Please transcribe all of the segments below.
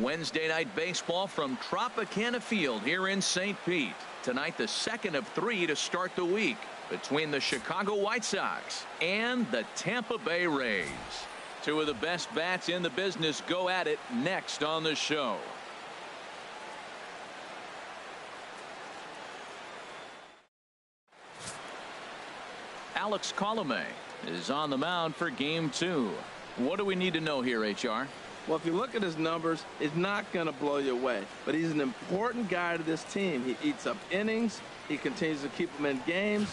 Wednesday night baseball from Tropicana Field here in St. Pete. Tonight, the second of 3 to start the week between the Chicago White Sox and the Tampa Bay Rays. Two of the best bats in the business go at it next on the show. Alex Colomé is on the mound for game 2. What do we need to know here, HR? Well, if you look at his numbers, it's not going to blow you away. But he's an important guy to this team. He eats up innings. He continues to keep them in games.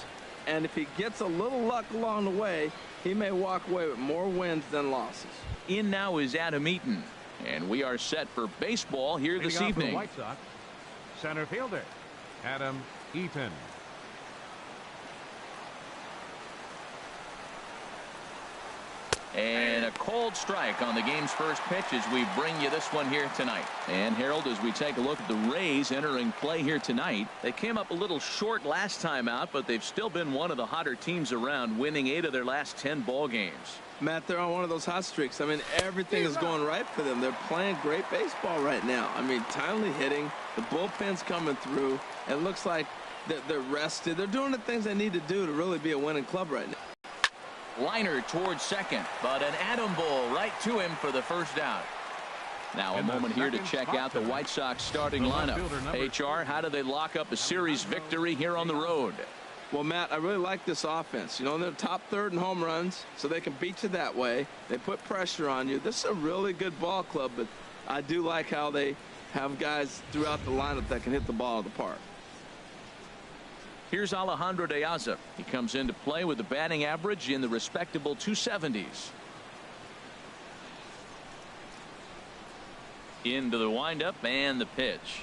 And if he gets a little luck along the way, he may walk away with more wins than losses. In now is Adam Eaton. And we are set for baseball here this evening. White Sox, center fielder, Adam Eaton. And a cold strike on the game's first pitch as we bring you this one here tonight. And Harold, as we take a look at the Rays entering play here tonight, they came up a little short last time out, but they've still been one of the hotter teams around, winning 8 of their last 10 ball games. Matt, they're on one of those hot streaks. I mean, everything is going right for them. They're playing great baseball right now. I mean, timely hitting, the bullpen's coming through. It looks like they're rested. They're doing the things they need to do to really be a winning club right now. Liner towards second, but an Adam Bull right to him for the first out. Now a moment here to check out the White Sox starting lineup. HR, how do they lock up a series victory here on the road? Well, Matt, I really like this offense. You know, they're top third in home runs, so they can beat you that way. They put pressure on you. This is a really good ball club, but I do like how they have guys throughout the lineup that can hit the ball out of the park. Here's Alejandro De Aza. He comes into play with a batting average in the respectable 270s. Into the windup and the pitch.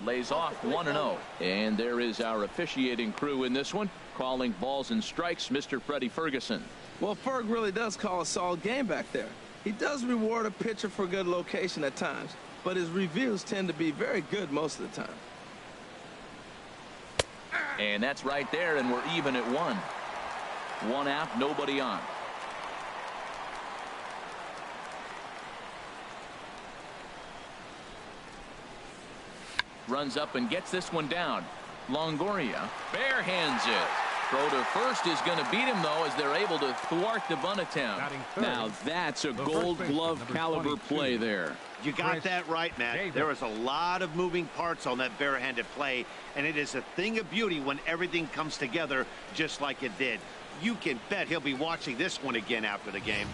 Lays off 1-0. And there is our officiating crew in this one, calling balls and strikes, Mr. Freddie Ferguson. Well, Ferg really does call a solid game back there. He does reward a pitcher for good location at times, but his reviews tend to be very good most of the time. And that's right there, and we're even at 1. 1 out, nobody on. Runs up and gets this one down. Longoria barehands it. Throw to first is going to beat him, though, as they're able to thwart the bunt attempt. Now that's a Gold Glove caliber play there. You got that right, Matt. There was a lot of moving parts on that barehanded play, and it is a thing of beauty when everything comes together just like it did. You can bet he'll be watching this one again after the game.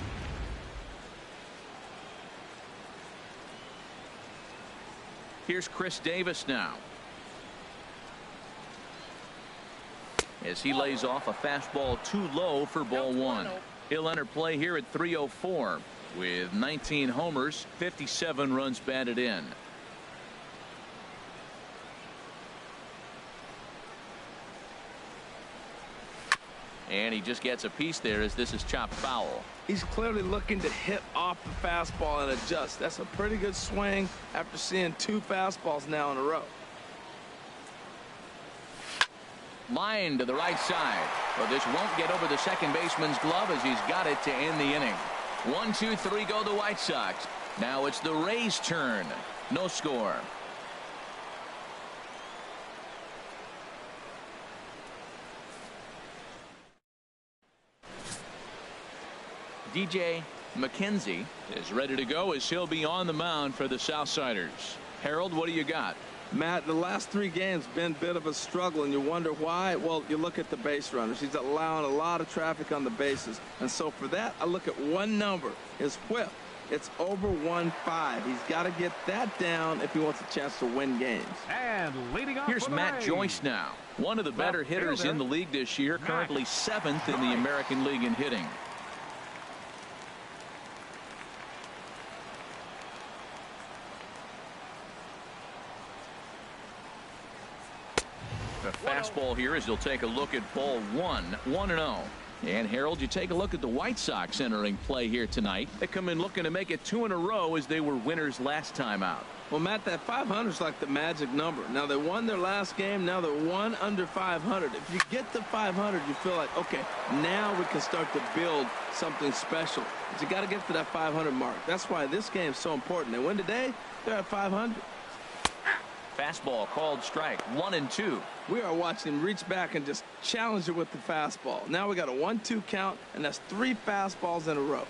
Here's Chris Davis now, as he lays off a fastball too low for ball 1. He'll enter play here at 3:04 with 19 homers, 57 runs batted in. And he just gets a piece there as this is chopped foul. He's clearly looking to hit off the fastball and adjust. That's a pretty good swing after seeing 2 fastballs now in a row. Line to the right side. But this won't get over the second baseman's glove as he's got it to end the inning. 1, 2, 3 go the White Sox. Now it's the Rays' turn. No score. DJ McKenzie is ready to go as he'll be on the mound for the Southsiders. Harold, what do you got? Matt, the last 3 games been a bit of a struggle, and you wonder why. Well, you look at the base runners. He's allowing a lot of traffic on the bases. And so for that, I look at one number, his whip. It's over 1.5. He's got to get that down if he wants a chance to win games. And leading off, here's Matt Joyce now. One of the better hitters in the league this year, currently 7th in the American League in hitting. The fastball here as he'll take a look at ball 1, 1-0. And Harold, you take a look at the White Sox entering play here tonight. They come in looking to make it 2 in a row as they were winners last time out. Well, Matt, that 500 is like the magic number. Now, they won their last game. Now they're one under 500. If you get to 500, you feel like, okay, now we can start to build something special. But you got to get to that 500 mark. That's why this game is so important. They win today, they're at 500. Fastball called strike, 1-2. We are watching him reach back and just challenge it with the fastball. Now we got a 1-2 count, and that's 3 fastballs in a row.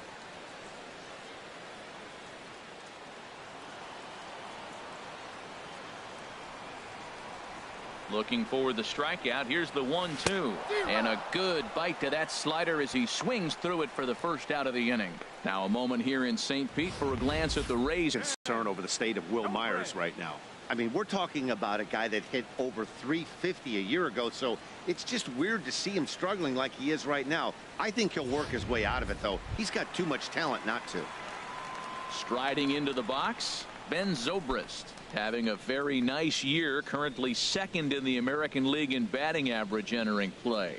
Looking for the strikeout. Here's the 1-2. And a good bite to that slider as he swings through it for the first out of the inning. Now a moment here in St. Pete for a glance at the Rays. Concern over the state of Will Myers right now. I mean, we're talking about a guy that hit over 350 a year ago, so it's just weird to see him struggling like he is right now. I think he'll work his way out of it, though. He's got too much talent not to. Striding into the box, Ben Zobrist, having a very nice year, currently second in the American League in batting average entering play.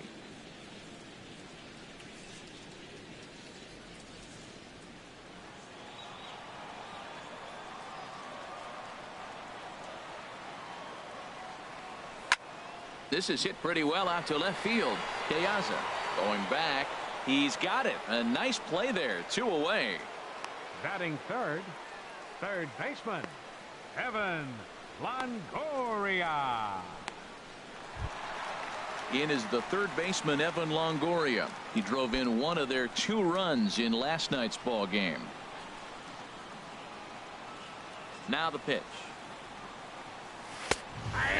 This is hit pretty well out to left field. Piazza going back. He's got it. A nice play there. 2 away. Batting third baseman, Evan Longoria. In is the third baseman, Evan Longoria. He drove in one of their 2 runs in last night's ball game. Now the pitch.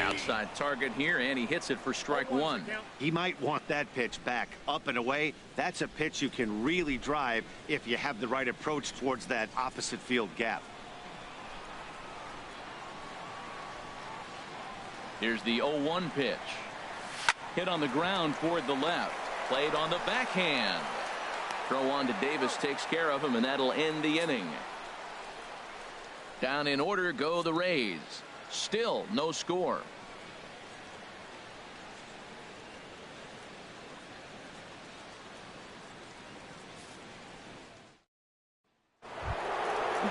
Outside target here, and he hits it for strike 1. He might want that pitch back. Up and away, that's a pitch you can really drive if you have the right approach towards that opposite field gap. Here's the 0-1 pitch. Hit on the ground toward the left. Played on the backhand. Throw on to Davis takes care of him, and that'll end the inning. Down in order go the Rays. Still no score.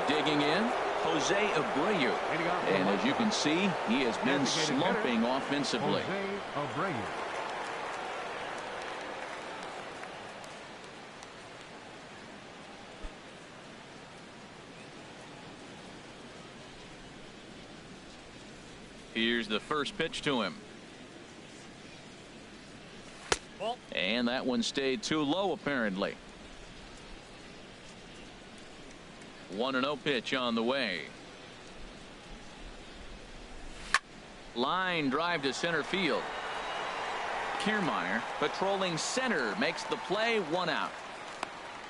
Digging in, Jose Abreu. And as you can see, he has been slumping offensively. Jose Abreu. Here's the first pitch to him. And that one stayed too low, apparently. 1-0 pitch on the way. Line drive to center field. Kiermaier patrolling center makes the play. 1 out.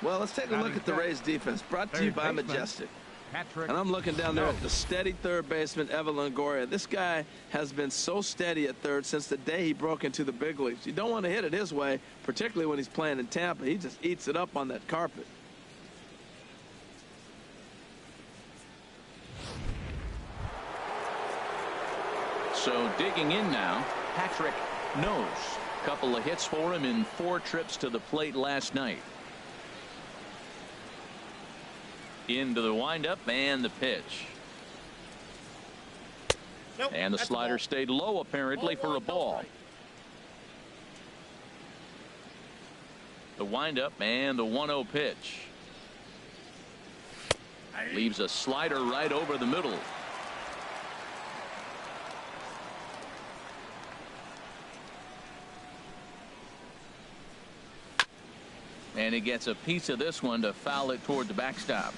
Well, let's take a look at the Rays defense, brought to you by Majestic. And I'm looking down there at the steady third baseman, Evan Longoria. This guy has been so steady at third since the day he broke into the big leagues. You don't want to hit it his way, particularly when he's playing in Tampa. He just eats it up on that carpet. So digging in now, Patrick Nose. Couple of hits for him in 4 trips to the plate last night. Into the windup and the pitch. And the slider stayed low, apparently, for a ball. The windup and the 1-0 pitch. Leaves a slider right over the middle. And he gets a piece of this one to foul it toward the backstop.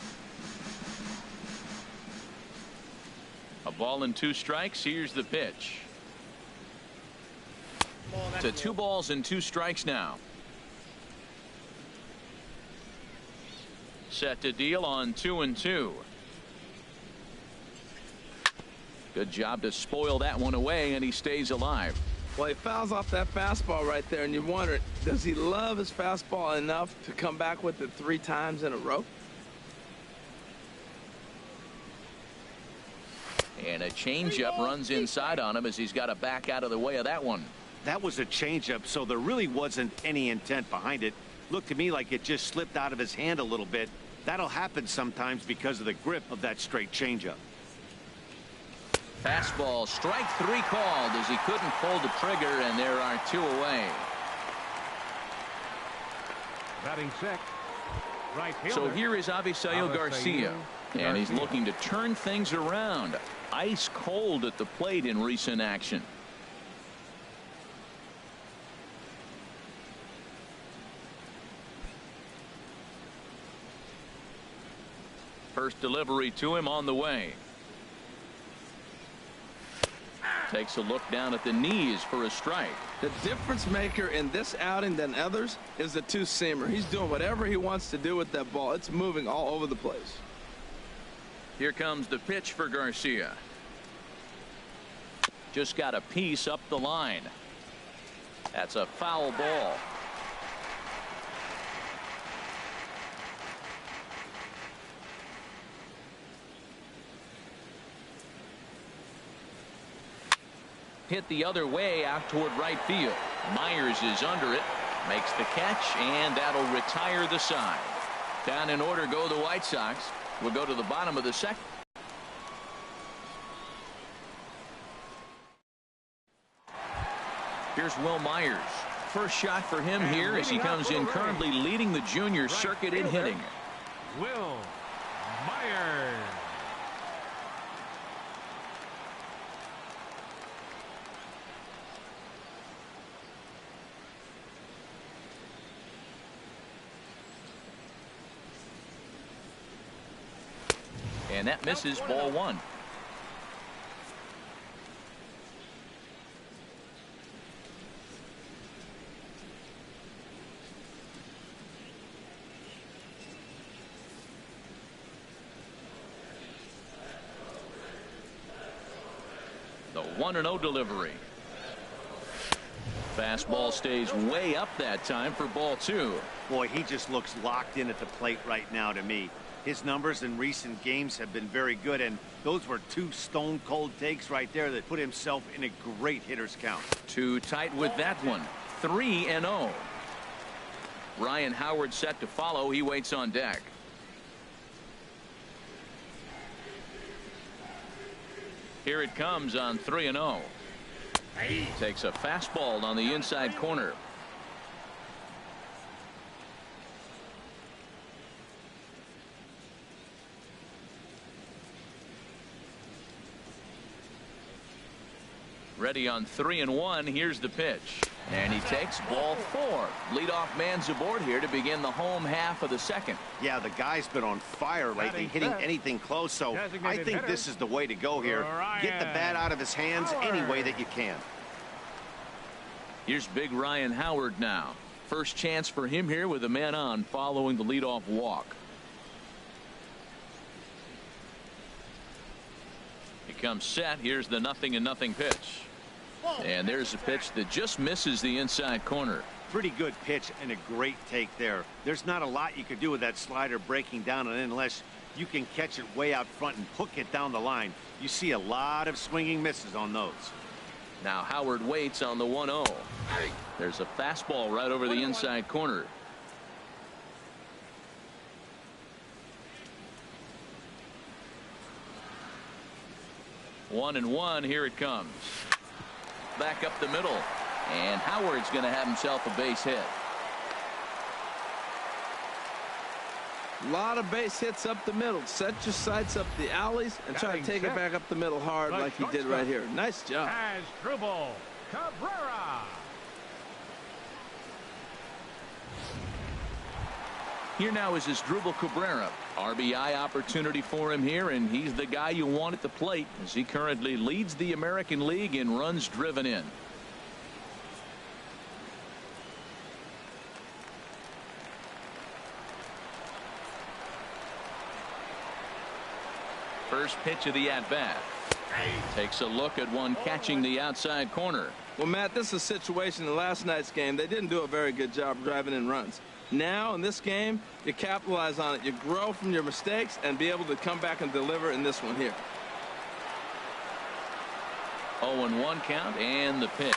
A ball and 2 strikes. Here's the pitch. To 2 balls and 2 strikes now. Set to deal on 2-2. Good job to spoil that one away, and he stays alive. Well, he fouls off that fastball right there, and you wonder, does he love his fastball enough to come back with it 3 times in a row? And a changeup runs inside on him as he's got to back out of the way of that one. That was a changeup, so there really wasn't any intent behind it. Looked to me like it just slipped out of his hand a little bit. That'll happen sometimes because of the grip of that straight changeup. Fastball, strike 3 called as he couldn't pull the trigger, and there are 2 away. Batting sixth, right fielder. So here is Avisail Garcia, and he's looking to turn things around. Ice cold at the plate in recent action. First delivery to him on the way. Takes a look down at the knees for a strike. The difference maker in this outing than others is the two-seamer. He's doing whatever he wants to do with that ball. It's moving all over the place. Here comes the pitch for Garcia. Just got a piece up the line. That's a foul ball. Hit the other way out toward right field. Myers is under it, makes the catch, and that'll retire the side. Down in order go the White Sox. We'll go to the bottom of the second. Here's Will Myers. First shot for him here as he comes in, currently leading the junior circuit in hitting. Will Myers. And that misses, ball 1. The 1-0 delivery. Fastball stays way up that time for ball 2. Boy, he just looks locked in at the plate right now to me. His numbers in recent games have been very good, and those were 2 stone-cold takes right there that put himself in a great hitter's count. Too tight with that one. 3-0. Ryan Howard set to follow. He waits on deck. Here it comes on 3-0. Takes a fastball on the inside corner. Ready on 3-1. Here's the pitch, and he takes ball 4. Leadoff man's aboard here to begin the home half of the second. Yeah, the guy's been on fire lately, hitting anything close, so I think this is the way to go here. Get the bat out of his hands any way that you can. Here's big Ryan Howard now. First chance for him here with a man on following the leadoff walk. He comes set. Here's the 0-0 pitch. And there's a pitch that just misses the inside corner. Pretty good pitch and a great take there. There's not a lot you could do with that slider breaking down and unless you can catch it way out front and hook it down the line. You see a lot of swinging misses on those. Now Howard waits on the 1-0. There's a fastball right over the inside corner. One and one. Here it comes. Back up the middle, and Howard's going to have himself a base hit. A lot of base hits up the middle. Set your sights up the alleys and try to take it back up the middle hard like he did right here. Nice job. Asdrubal Cabrera. Here now is Asdrubal Cabrera. RBI opportunity for him here, and he's the guy you want at the plate as he currently leads the American League in runs driven in. First pitch of the at-bat. Takes a look at one catching the outside corner. Well, Matt, this is a situation in last night's game. They didn't do a very good job driving in runs. Now, in this game, you capitalize on it. You grow from your mistakes and be able to come back and deliver in this one here. 0-1 count and the pitch.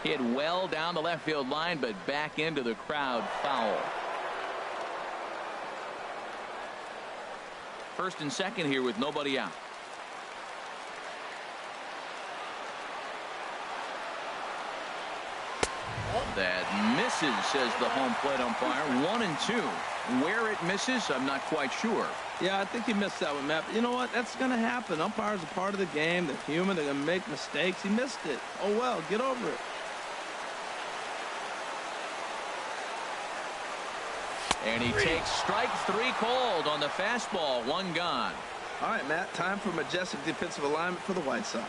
Hit well down the left field line, but back into the crowd, foul. First and second here with nobody out. That misses, says the home plate umpire. 1-2. Where it misses, I'm not quite sure. Yeah, I think he missed that one, Matt. But you know what? That's going to happen. Umpires are part of the game. They're human. They're going to make mistakes. He missed it. Oh, well, get over it. And he takes strike 3 called on the fastball. 1 gone. All right, Matt, time for majestic defensive alignment for the White Sox.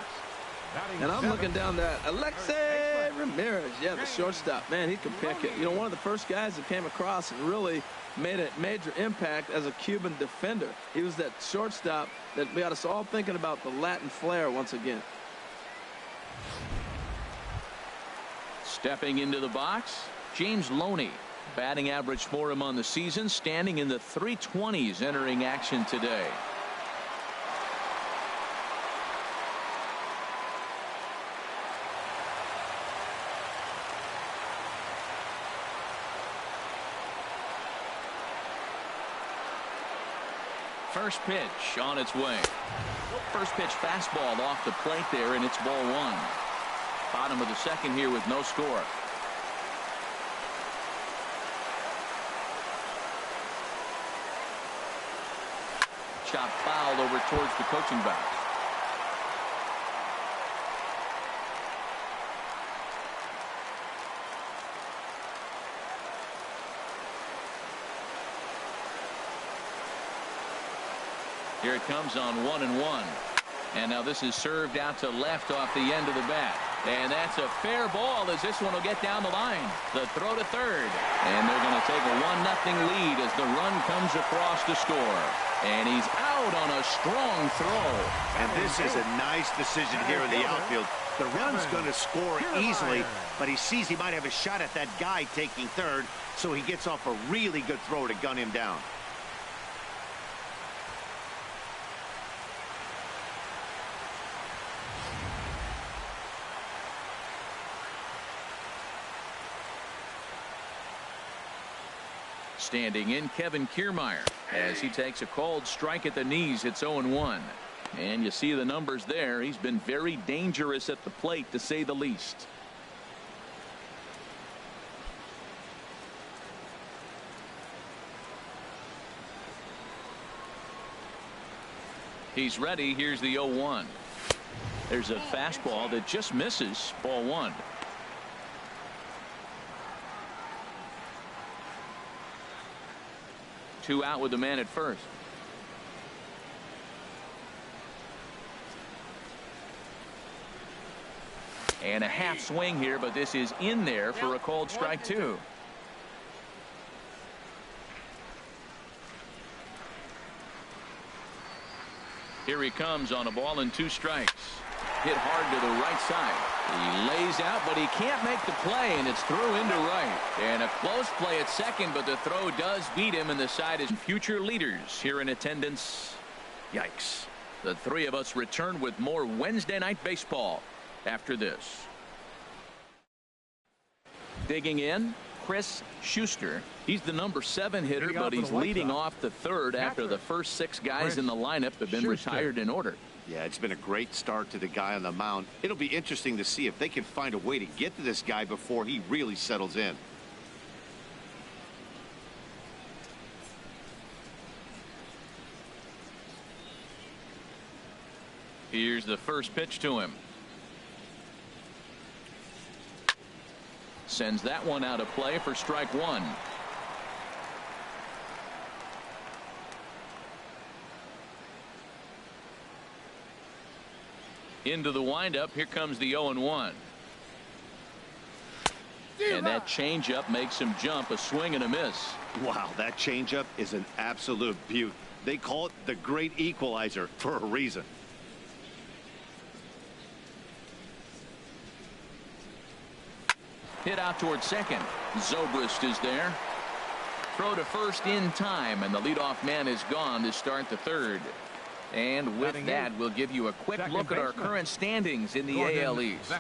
Batting And I'm 7. looking down that Alexei Ramirez. Yeah, the shortstop. Man, he can pick it. You know, one of the first guys that came across and really made a major impact as a Cuban defender. He was that shortstop that got us all thinking about the Latin flair once again. Stepping into the box, James Loney. Batting average for him on the season, standing in the 320s entering action today. First pitch on its way. First pitch fastball off the plate there, and it's ball 1. Bottom of the second here with no score. Chop fouled over towards the coaching box. Here it comes on 1-1. And now this is served out to left off the end of the bat. And that's a fair ball as this one will get down the line. The throw to third. And they're going to take a 1-0 lead as the run comes across to score. And he's out on a strong throw. And this is a nice decision here in the outfield. The run's going to score easily, but he sees he might have a shot at that guy taking third, so he gets off a really good throw to gun him down. Standing in, Kevin Kiermaier, as he takes a called strike at the knees. It's 0-1. And you see the numbers there. He's been very dangerous at the plate, to say the least. He's ready. Here's the 0-1. There's a fastball that just misses. Ball 1. Two out with the man at first. And a half swing here, but this is in there for a called strike 2. Here he comes on a ball and 2 strikes. Hit hard to the right side. He lays out, but he can't make the play, and it's through into right. And a close play at second, but the throw does beat him, and the side is future leaders here in attendance. Yikes. The 3 of us return with more Wednesday night baseball after this. Digging in, Chris Schuster. He's the number 7 hitter, but he's leading off the third after the first 6 guys in the lineup have been retired in order. Yeah, it's been a great start to the guy on the mound. It'll be interesting to see if they can find a way to get to this guy before he really settles in. Here's the first pitch to him. Sends that one out of play for strike 1. Into the windup. Here comes the 0-1. And that changeup makes him jump. A swing and a miss. Wow, that changeup is an absolute beaut. They call it the great equalizer for a reason. Hit out towards second. Zobrist is there. Throw to first in time, and the leadoff man is gone to start the third. And with that, we'll give you a quick look at our current standings in the AL East.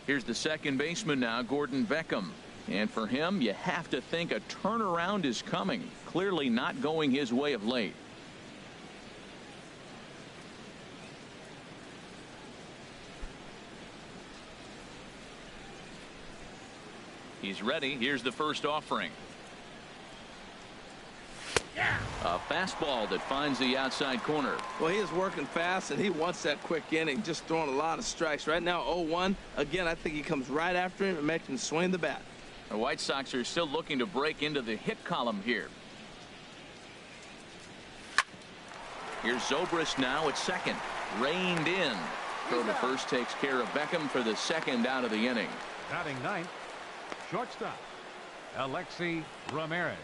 Here's the second baseman now, Gordon Beckham. And for him, you have to think a turnaround is coming. Clearly not going his way of late. He's ready. Here's the first offering. A fastball that finds the outside corner. Well, he is working fast, and he wants that quick inning, just throwing a lot of strikes. Right now, 0-1. Again, I think he comes right after him and makes him swing the bat. The White Sox are still looking to break into the hit column here. Here's Zobrist now at second. Reined in. Throw to first takes care of Beckham for the second out of the inning. Batting ninth, shortstop, Alexi Ramirez.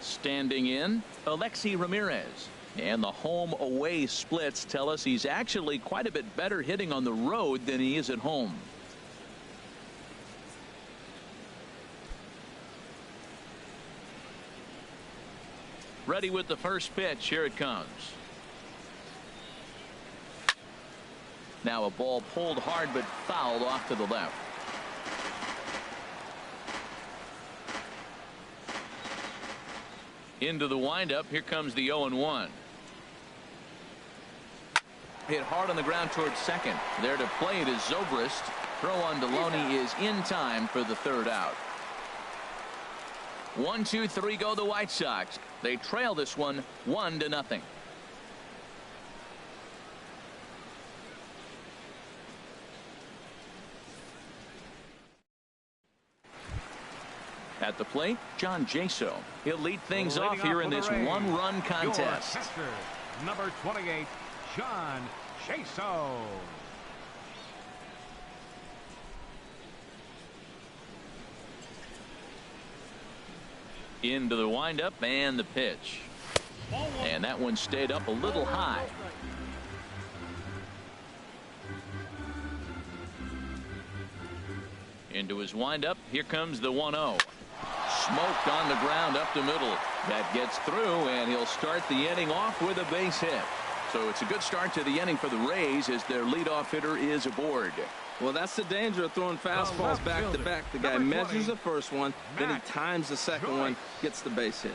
Standing in, Alexi Ramirez. And the home away splits tell us he's actually quite a bit better hitting on the road than he is at home. Ready with the first pitch. Here it comes. Now a ball pulled hard but fouled off to the left. Into the windup. Here comes the 0-1. Hit hard on the ground towards second. There to play it is Zobrist. Throw on Deloney is in time for the third out. 1, 2, 3 go the White Sox. They trail this one 1-0. At the plate, John Jaso. He'll lead things off here in this one-run contest. Number 28, John Jaso. Into the windup and the pitch. And that one stayed up a little high. Into his windup. Here comes the 1-0. Smoked on the ground up the middle. That gets through, and he'll start the inning off with a base hit. So it's a good start to the inning for the Rays as their leadoff hitter is aboard. Well, that's the danger of throwing fastballs back to back. The guy measures the first one, then he times the second one, gets the base hit.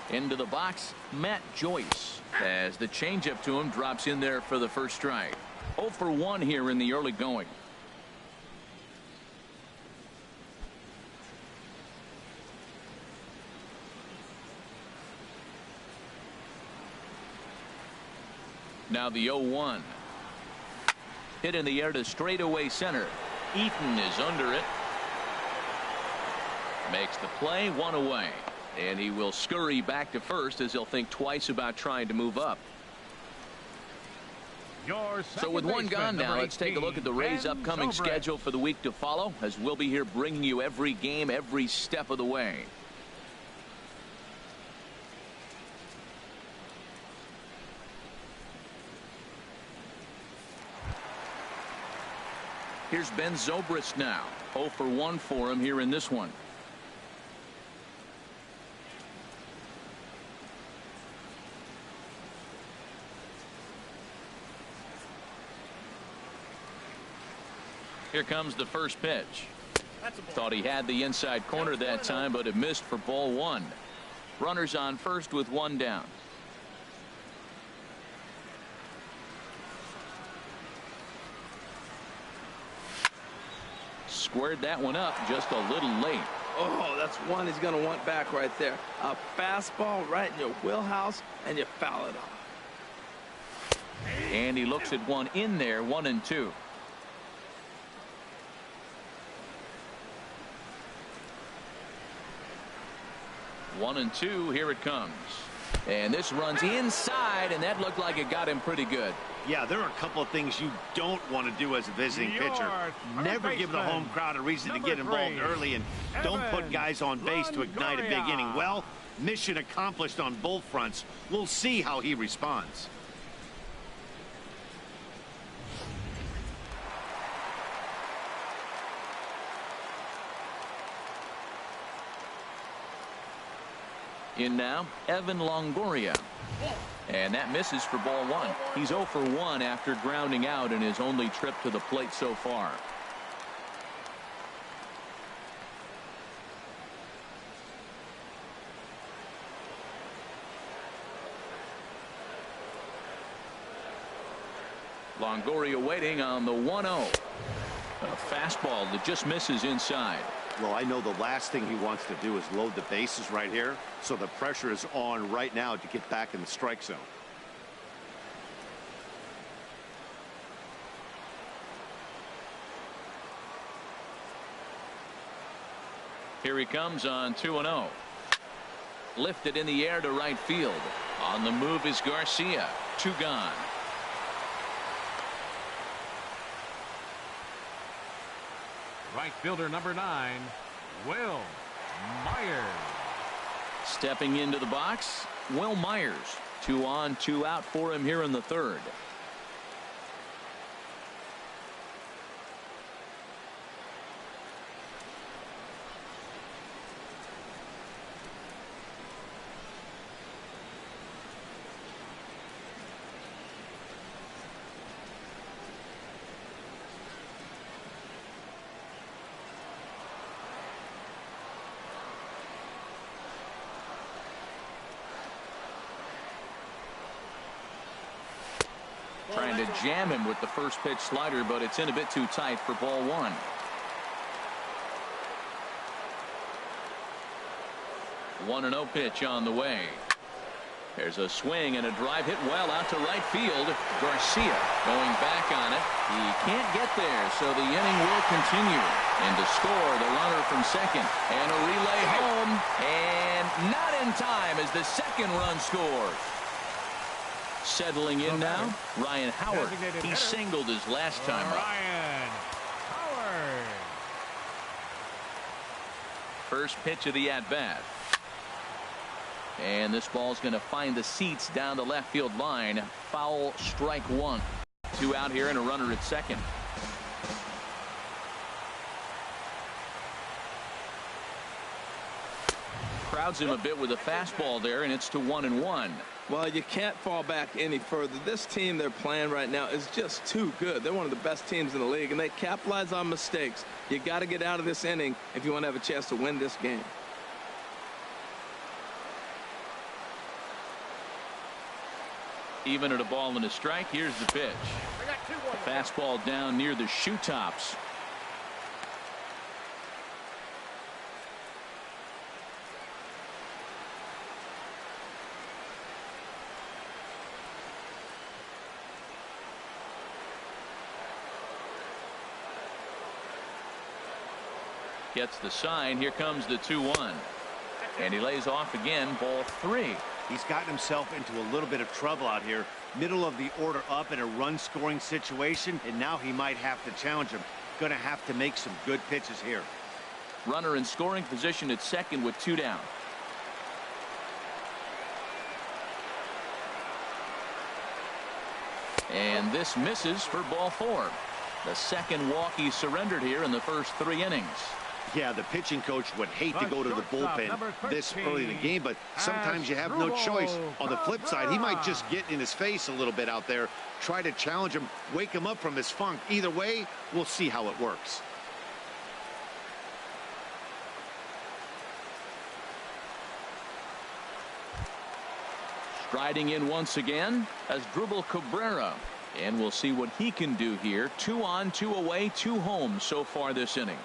Into the box, Matt Joyce, as the changeup to him drops in there for the first strike. 0 for 1 here in the early going. Now the 0-1. Hit in the air to straightaway center. Eaton is under it. Makes the play, 1 away. And he will scurry back to first as he'll think twice about trying to move up. So with one gone now, let's take a look at the Rays' upcoming schedule for the week to follow, as we'll be here bringing you every game every step of the way. Here's Ben Zobrist now. 0 for 1 for him here in this one. Here comes the first pitch. Thought he had the inside corner that time, but it missed for ball 1. Runners on first with 1 down. Squared that one up just a little late. Oh, that's one he's going to want back right there. A fastball right in your wheelhouse, and you foul it off. And he looks at one in there, 1-2. One and two. Here it comes. And this runs inside, and that looked like it got him pretty good. Yeah, there are a couple of things you don't want to do as a visiting pitcher. Never give the home crowd a reason to get involved early, and don't put guys on base to ignite a big inning. Well, mission accomplished on both fronts. We'll see how he responds. In now, Evan Longoria. And that misses for ball one. He's 0 for 1 after grounding out in his only trip to the plate so far. Longoria waiting on the 1-0. A fastball that just misses inside. Well, I know the last thing he wants to do is load the bases right here, so the pressure is on right now to get back in the strike zone. Here he comes on 2-0. Lifted in the air to right field. On the move is Garcia. 2 gone. Right fielder number 9, Will Myers. Stepping into the box, Will Myers. 2 on, 2 out for him here in the third. Trying to jam him with the first pitch slider, but it's in a bit too tight for ball one. One and 0 pitch on the way. There's a swing and a drive hit well out to right field. Garcia going back on it. He can't get there, so the inning will continue. And to score, the runner from second. And a relay home. And not in time as the second run scores. Settling in now, Ryan Howard. He singled his last time up. Ryan Howard. First pitch of the at-bat. And this ball's going to find the seats down the left field line. Foul, strike one. 2 out here and a runner at second. Crowds him a bit with a fastball there, and it's to 1-1. Well, you can't fall back any further. This team they're playing right now is just too good. They're one of the best teams in the league, and they capitalize on mistakes. You got to get out of this inning if you want to have a chance to win this game. Even at a ball and a strike, here's the pitch. A fastball down near the shoe tops. Gets the sign. Here comes the 2-1. And he lays off again. Ball 3. He's gotten himself into a little bit of trouble out here. Middle of the order up in a run scoring situation, and now he might have to challenge him. Going to have to make some good pitches here. Runner in scoring position at second with 2 down. And this misses for ball 4. The second walk he surrendered here in the first 3 innings. Yeah, the pitching coach would hate to go to the bullpen this early in the game, but sometimes you have no choice. On the flip side, he might just get in his face a little bit out there, try to challenge him, wake him up from his funk. Either way, we'll see how it works. Striding in once again as Dribble Cabrera. And we'll see what he can do here. 2 on, 2 away, 2 home so far this inning.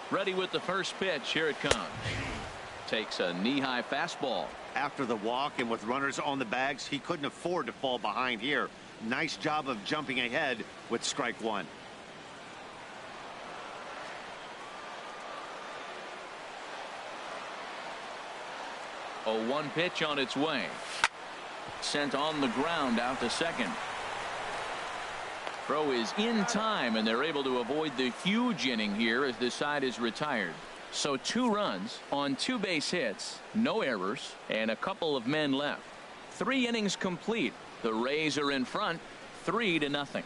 Ready with the first pitch. Here it comes. Takes a knee-high fastball. After the walk and with runners on the bags, he couldn't afford to fall behind here. Nice job of jumping ahead with strike 1. A 1 pitch on its way. Sent on the ground out to second. Throw is in time, and they're able to avoid the huge inning here as this side is retired. So 2 runs on 2 base hits, no errors, and a couple of men left. 3 innings complete. The Rays are in front, 3-0.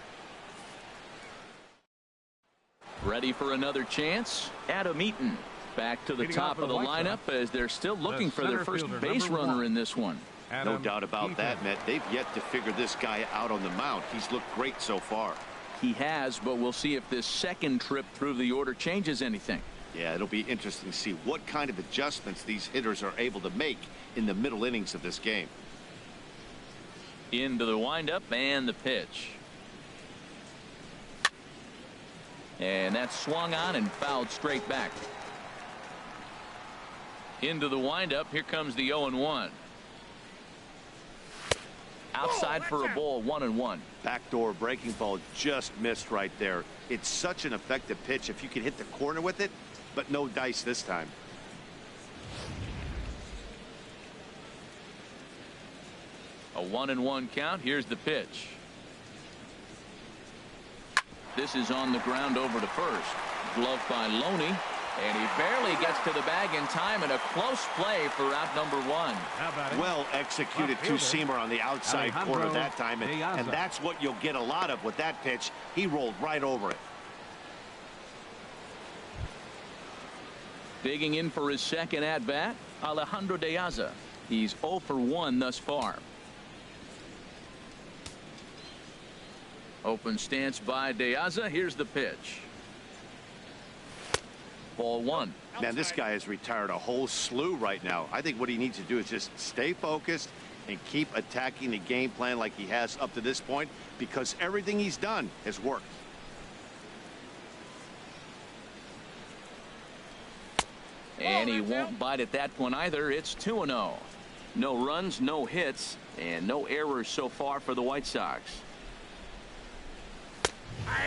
Ready for another chance? Adam Eaton. Back to the top of the lineup as they're still looking for their first base runner in this one. No doubt about that, Matt. They've yet to figure this guy out on the mound. He's looked great so far. He has, but we'll see if this second trip through the order changes anything. Yeah, it'll be interesting to see what kind of adjustments these hitters are able to make in the middle innings of this game. Into the windup and the pitch. And that's swung on and fouled straight back. Into the windup. Here comes the 0-1. Outside for a ball, 1-1. Backdoor breaking ball just missed right there. It's such an effective pitch if you can hit the corner with it, but no dice this time. A 1-1 count. Here's the pitch. This is on the ground over to first. Gloved by Loney. And he barely gets to the bag in time, and a close play for out number 1. Well executed two-seamer on the outside corner that time, and that's what you'll get a lot of with that pitch. He rolled right over it. Digging in for his second at-bat, Alejandro De Aza. He's 0 for 1 thus far. Open stance by De Aza. Here's the pitch. Ball 1. Man, this guy has retired a whole slew right now. I think what he needs to do is just stay focused and keep attacking the game plan like he has up to this point, because everything he's done has worked. And he won't bite at that one either. It's 2-0. No runs, no hits, and no errors so far for the White Sox.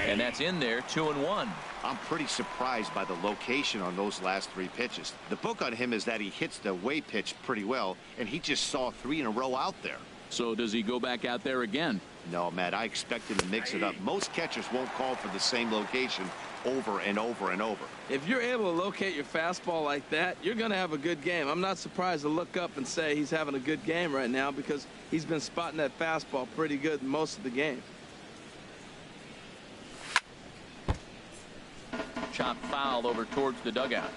And that's in there, 2-1. I'm pretty surprised by the location on those last 3 pitches. The book on him is that he hits the away pitch pretty well, and he just saw 3 in a row out there. So does he go back out there again? No, Matt, I expect him to mix it up. Most catchers won't call for the same location over and over and over. If you're able to locate your fastball like that, you're going to have a good game. I'm not surprised to look up and say he's having a good game right now, because he's been spotting that fastball pretty good most of the game. Chop foul over towards the dugout.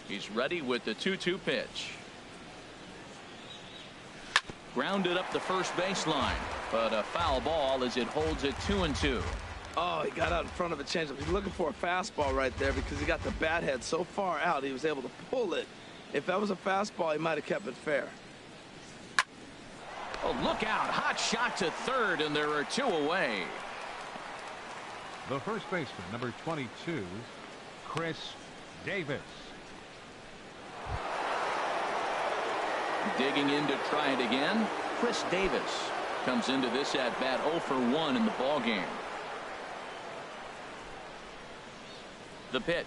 He's ready with the 2-2 pitch. Grounded up the first baseline, but a foul ball as it holds it 2-2. Oh, he got out in front of a changeup. He's looking for a fastball right there because he got the bat head so far out he was able to pull it. If that was a fastball, he might have kept it fair. Oh, look out. Hot shot to third, and there are 2 away. The first baseman, number 22, Chris Davis. Digging in to try it again. Chris Davis comes into this at bat 0 for 1 in the ball game. The pitch.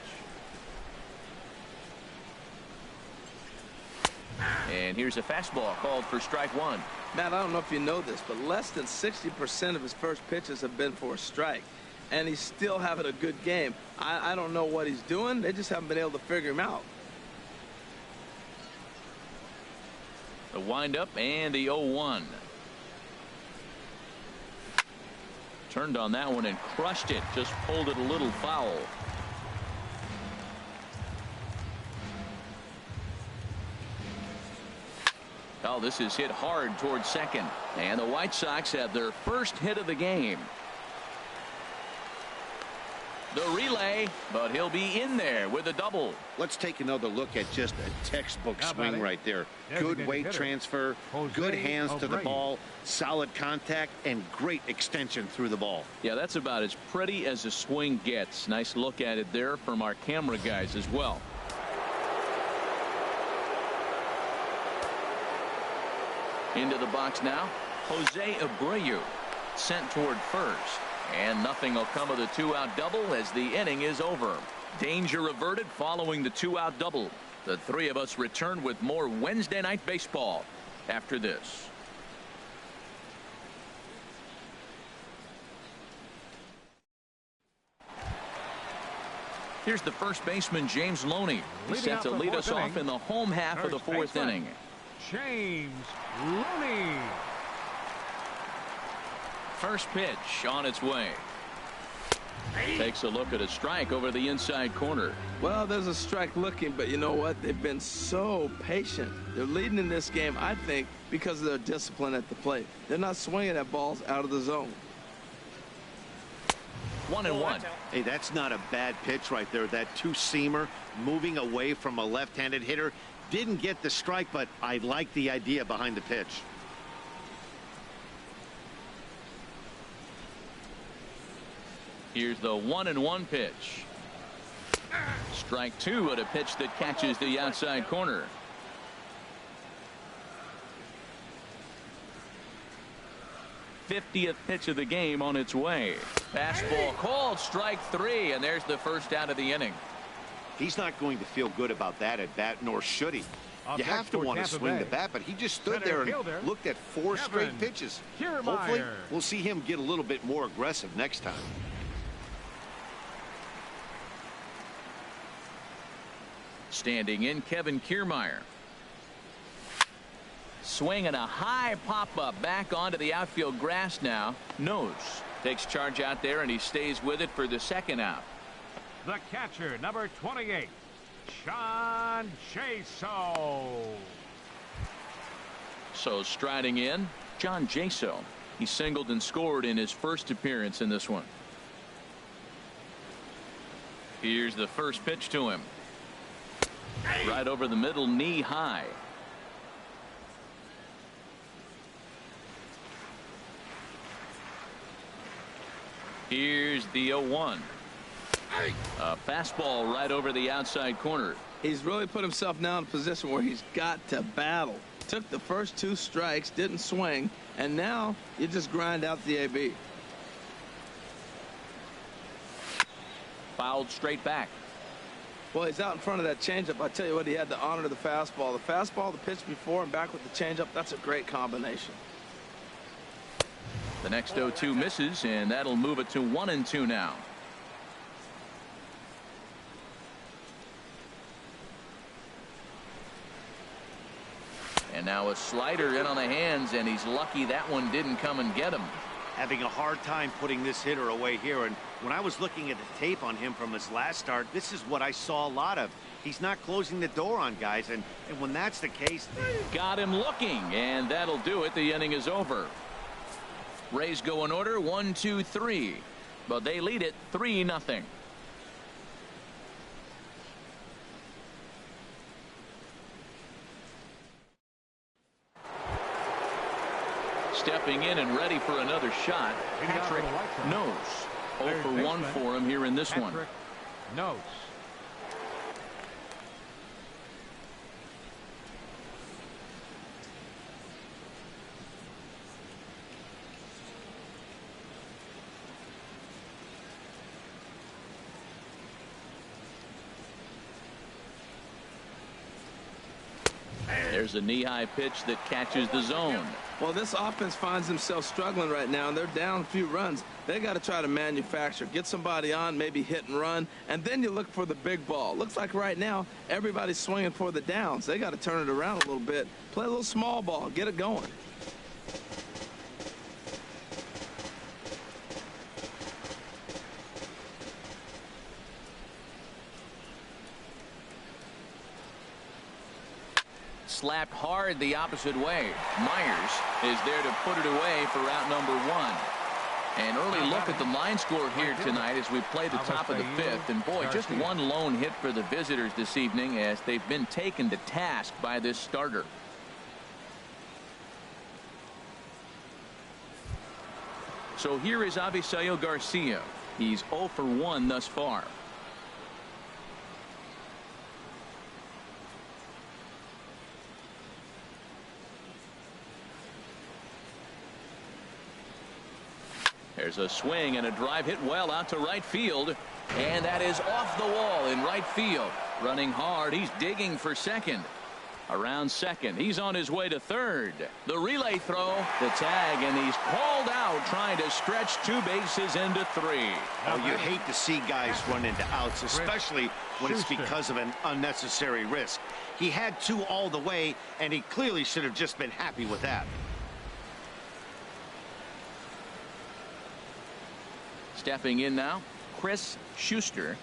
And here's a fastball called for strike 1. Matt, I don't know if you know this, but less than 60% of his first pitches have been for a strike, and he's still having a good game. I don't know what he's doing. They just haven't been able to figure him out. The windup and the 0-1. Turned on that one and crushed it. Just pulled it a little foul. Oh, this is hit hard towards second. And the White Sox have their first hit of the game. The relay, but he'll be in there with a double. Let's take another look at just a textbook swing right there. Good weight transfer, good hands to the ball, solid contact, and great extension through the ball. Yeah, that's about as pretty as a swing gets. Nice look at it there from our camera guys as well. Into the box now, Jose Abreu sent toward first. And nothing will come of the 2-out double as the inning is over. Danger averted following the 2-out double. The 3 of us return with more Wednesday Night Baseball after this. Here's the first baseman, James Loney. He's set to lead us off in the home half of the 4th inning. James Loney. First pitch on its way. Takes a look at a strike over the inside corner. Well, there's a strike looking, but you know what? They've been so patient. They're leading in this game, I think, because of their discipline at the plate. They're not swinging at balls out of the zone. 1-1. Hey, that's not a bad pitch right there. That two-seamer moving away from a left-handed hitter. Didn't get the strike, but I like the idea behind the pitch. Here's the 1-1 pitch. Strike two at a pitch that catches the outside corner. '50th pitch of the game on its way. Fastball called, strike three, and there's the first out of the inning. He's not going to feel good about that at bat, nor should he. You have to want to swing the bat, but he just stood there and looked at four straight pitches. Hopefully, we'll see him get a little bit more aggressive next time. Standing in, Kevin Kiermaier. Swinging a high pop-up back onto the outfield grass now. Nose takes charge out there, and he stays with it for the second out. The catcher, number 28, Sean Jaso. So striding in, John Jaso. He singled and scored in his first appearance in this one. Here's the first pitch to him. Right over the middle, knee high. Here's the 0-1. A fastball right over the outside corner. He's really put himself now in a position where he's got to battle. Took the first two strikes, didn't swing, and now you just grind out the AB. Fouled straight back. Well, he's out in front of that changeup. I tell you what, he had to honor the fastball. The fastball, the pitch before, and back with the changeup, that's a great combination. The next 0-2 misses, and that'll move it to 1-2 now. And now a slider in on the hands, and he's lucky that one didn't come and get him. Having a hard time putting this hitter away here, and when I was looking at the tape on him from his last start, this is what I saw a lot of. He's not closing the door on guys, and when that's the case... Got him looking, and that'll do it. The inning is over. Rays go in order, 1, 2, 3, but they lead it 3-0. Stepping in and ready for another shot, Patrick Nose. 0 for 1 for him here in this one. Nose. There's a knee-high pitch that catches the zone. Well, this offense finds themselves struggling right now, and they're down a few runs. They got to try to manufacture, get somebody on, maybe hit and run, and then you look for the big ball. Looks like right now everybody's swinging for the downs. They got to turn it around a little bit, play a little small ball, get it going. Slapped hard the opposite way. Myers is there to put it away for out number 1. An early look at the line score here tonight as we play the top of the 5th. And boy, just one lone hit for the visitors this evening as they've been taken to task by this starter. So here is Avisail Garcia. He's 0 for 1 thus far. There's a swing and a drive hit well out to right field. And that is off the wall in right field. Running hard. He's digging for second. Around second. He's on his way to third. The relay throw. The tag. And he's called out trying to stretch 2 bases into 3. Oh, you hate to see guys run into outs, especially when it's because of an unnecessary risk. He had 2 all the way, and he clearly should have just been happy with that. Stepping in now, Chris Schuster.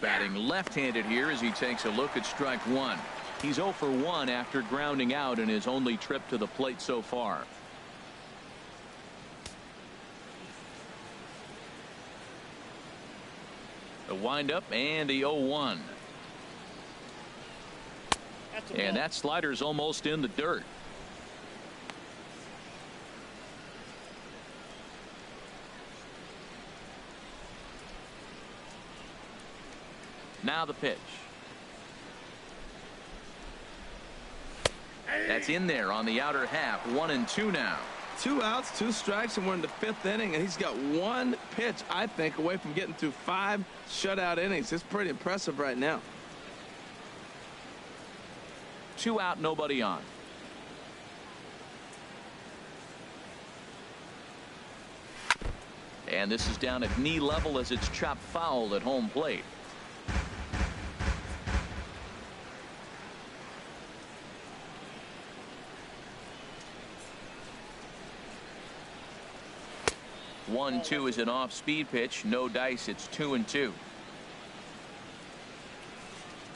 Batting left-handed here as he takes a look at strike one. He's 0 for 1 after grounding out in his only trip to the plate so far. The windup and the 0-1. And that slider's almost in the dirt. Now the pitch. That's in there on the outer half. 1-2 now. 2 outs, 2 strikes, and we're in the 5th inning, and he's got 1 pitch, I think, away from getting through 5 shutout innings. It's pretty impressive right now. 2 out, nobody on. And this is down at knee level as it's chopped foul at home plate. One-two is an off-speed pitch. No dice. It's 2-2.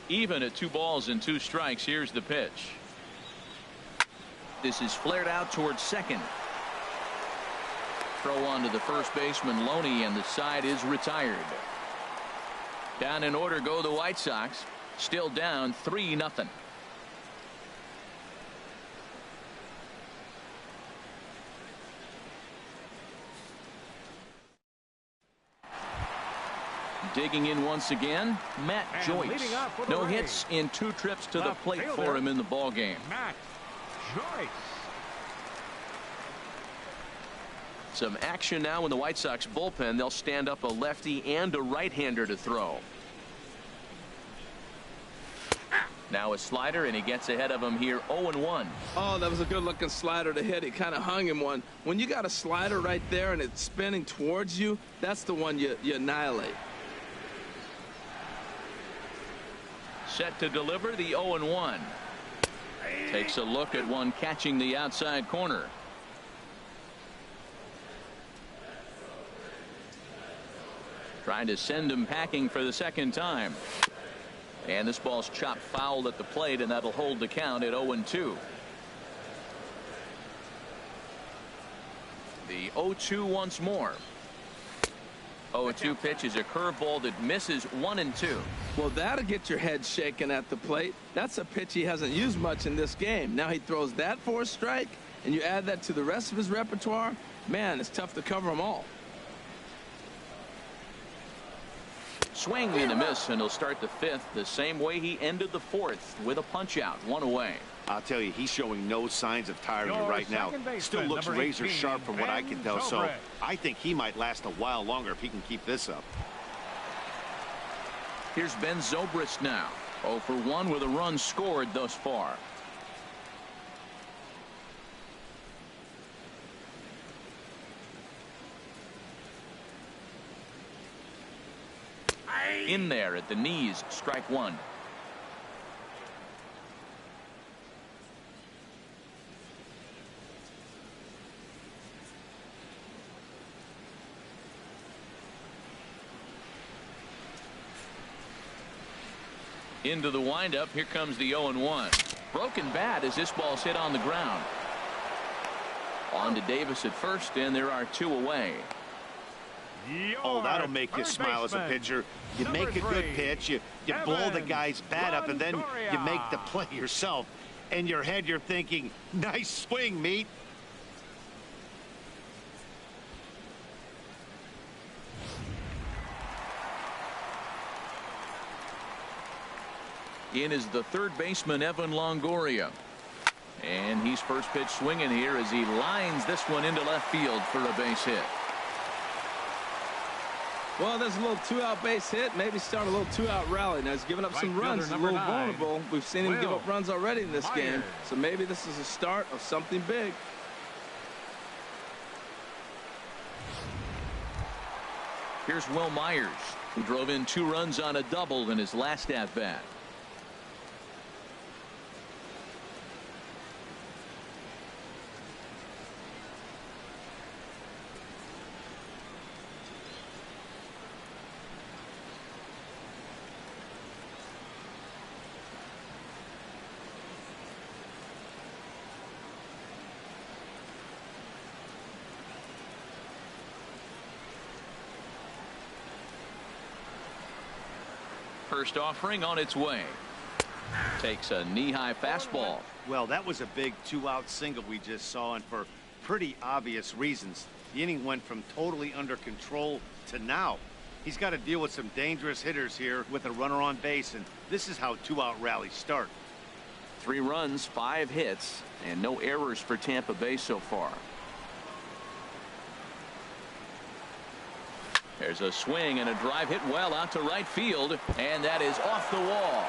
Even at 2 balls and 2 strikes. Here's the pitch. This is flared out towards second. Throw on to the first baseman Loney, and the side is retired. Down in order go the White Sox. Still down 3-0. Digging in once again, Matt Joyce. No hits in 2 trips to the plate for him in the ball game. Matt Joyce. Some action now in the White Sox bullpen. They'll stand up a lefty and a right-hander to throw. Now a slider, and he gets ahead of him here. 0-1. Oh, that was a good-looking slider to hit. He kind of hung him one. When you got a slider right there and it's spinning towards you, that's the one you annihilate. Set to deliver the 0-1. Takes a look at one catching the outside corner. Trying to send him packing for the second time. And this ball's chopped foul at the plate, and that'll hold the count at 0-2. The 0-2 once more. 0-2 pitch is a curveball that misses 1-2. Well, that'll get your head shaken at the plate. That's a pitch he hasn't used much in this game. Now he throws that for a strike, and you add that to the rest of his repertoire. Man, it's tough to cover them all. Swing and a miss, and he'll start the 5th the same way he ended the 4th with a punch out. 1 away. I'll tell you, he's showing no signs of tiring right now. Still looks razor sharp from what I can tell, so I think he might last a while longer if he can keep this up. Here's Ben Zobrist now. 0 for 1 with a run scored thus far. In there at the knees, strike 1. Into the windup. Here comes the 0-1. Broken bat as this ball's hit on the ground. On to Davis at first, and there are 2 away. Oh, that'll make you smile as a pitcher. You make a good pitch, you blow the guy's bat up, and then you make the play yourself. In your head, you're thinking, nice swing, meat. In is the third baseman, Evan Longoria. And he's first pitch swinging here as he lines this one into left field for a base hit. Well, there's a little 2-out base hit. Maybe start a little 2-out rally. Now he's giving up some runs. He's a little vulnerable. We've seen him give up runs already in this game. So maybe this is a start of something big. Here's Will Myers, who drove in 2 runs on a double in his last at-bat. First offering on its way. Takes a knee-high fastball. Well, that was a big 2-out single we just saw, and for pretty obvious reasons. The inning went from totally under control to now. He's got to deal with some dangerous hitters here with a runner on base, and this is how 2-out rallies start. 3 runs, 5 hits, and no errors for Tampa Bay so far. There's a swing and a drive hit well out to right field, and that is off the wall.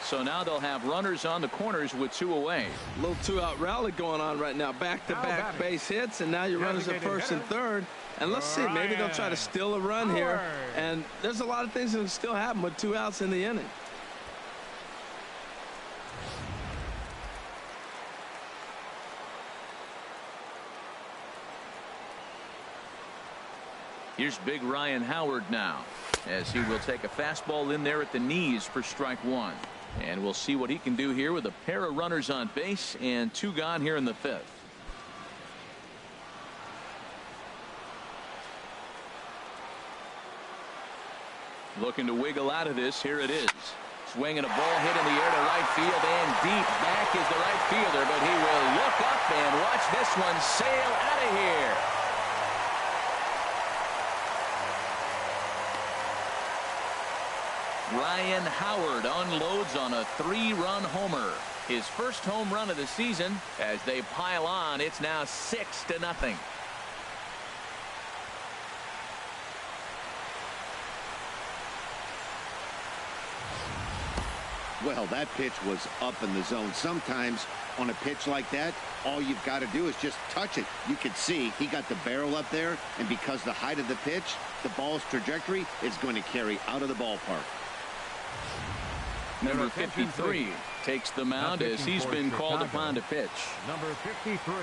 So now they'll have runners on the corners with 2 away. A little 2-out rally going on right now. Back-to-back base hits, and now your runners at first and third. And let's see, maybe they'll try to steal a run here. And there's a lot of things that can still happen with 2 outs in the inning. Here's big Ryan Howard now, as he will take a fastball in there at the knees for strike 1. And we'll see what he can do here with a pair of runners on base and 2 gone here in the 5th. Looking to wiggle out of this. Here it is. Swinging a ball hit in the air to right field, and deep back is the right fielder, but he will look up and watch this one sail out of here. Ryan Howard unloads on a 3-run homer. His first home run of the season. As they pile on, it's now 6-0. Well, that pitch was up in the zone. Sometimes on a pitch like that, all you've got to do is just touch it. You can see he got the barrel up there, and because the height of the pitch, the ball's trajectory is going to carry out of the ballpark. Number 53 takes the mound as he's been called upon to pitch. Number 53.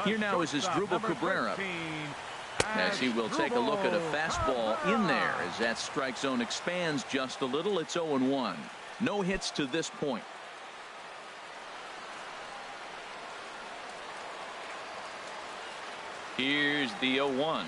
Here now is his Drupal Cabrera, as he will take a look at a fastball in there as that strike zone expands just a little. It's 0-1. No hits to this point. Here's the 0-1.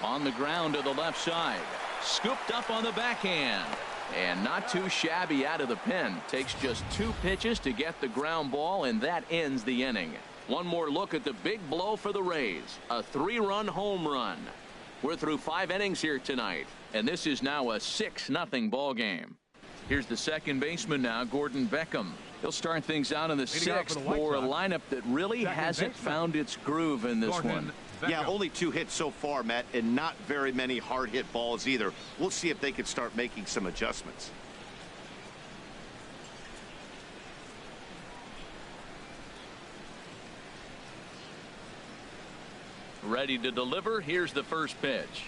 On the ground to the left side. Scooped up on the backhand. And not too shabby out of the pen. Takes just 2 pitches to get the ground ball, and that ends the inning. One more look at the big blow for the Rays. A 3-run home run. We're through 5 innings here tonight, and this is now a 6-0 ball game. Here's the second baseman now, Gordon Beckham. He'll start things out in the 6th for a lineup that really hasn't found its groove in this one. Yeah, only 2 hits so far, Matt, and not very many hard hit balls either. We'll see if they can start making some adjustments. Ready to deliver. Here's the first pitch.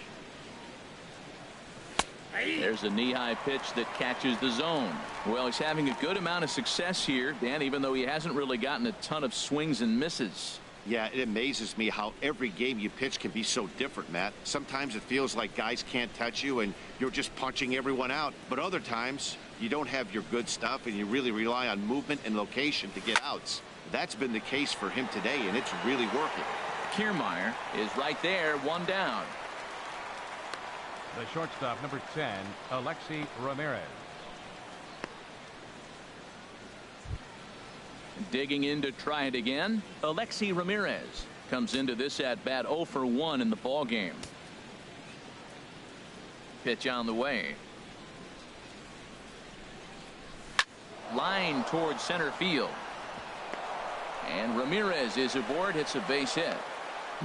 There's a knee-high pitch that catches the zone. Well, he's having a good amount of success here, Dan, even though he hasn't really gotten a ton of swings and misses. Yeah, it amazes me how every game you pitch can be so different, Matt. Sometimes it feels like guys can't touch you and you're just punching everyone out. But other times you don't have your good stuff and you really rely on movement and location to get outs. That's been the case for him today, and it's really working. Kiermaier is right there, 1 down. The shortstop, number 10, Alexi Ramirez. Digging in to try it again. Alexi Ramirez comes into this at bat 0 for 1 in the ball game. Pitch on the way. Line towards center field. And Ramirez is aboard, hits a base hit.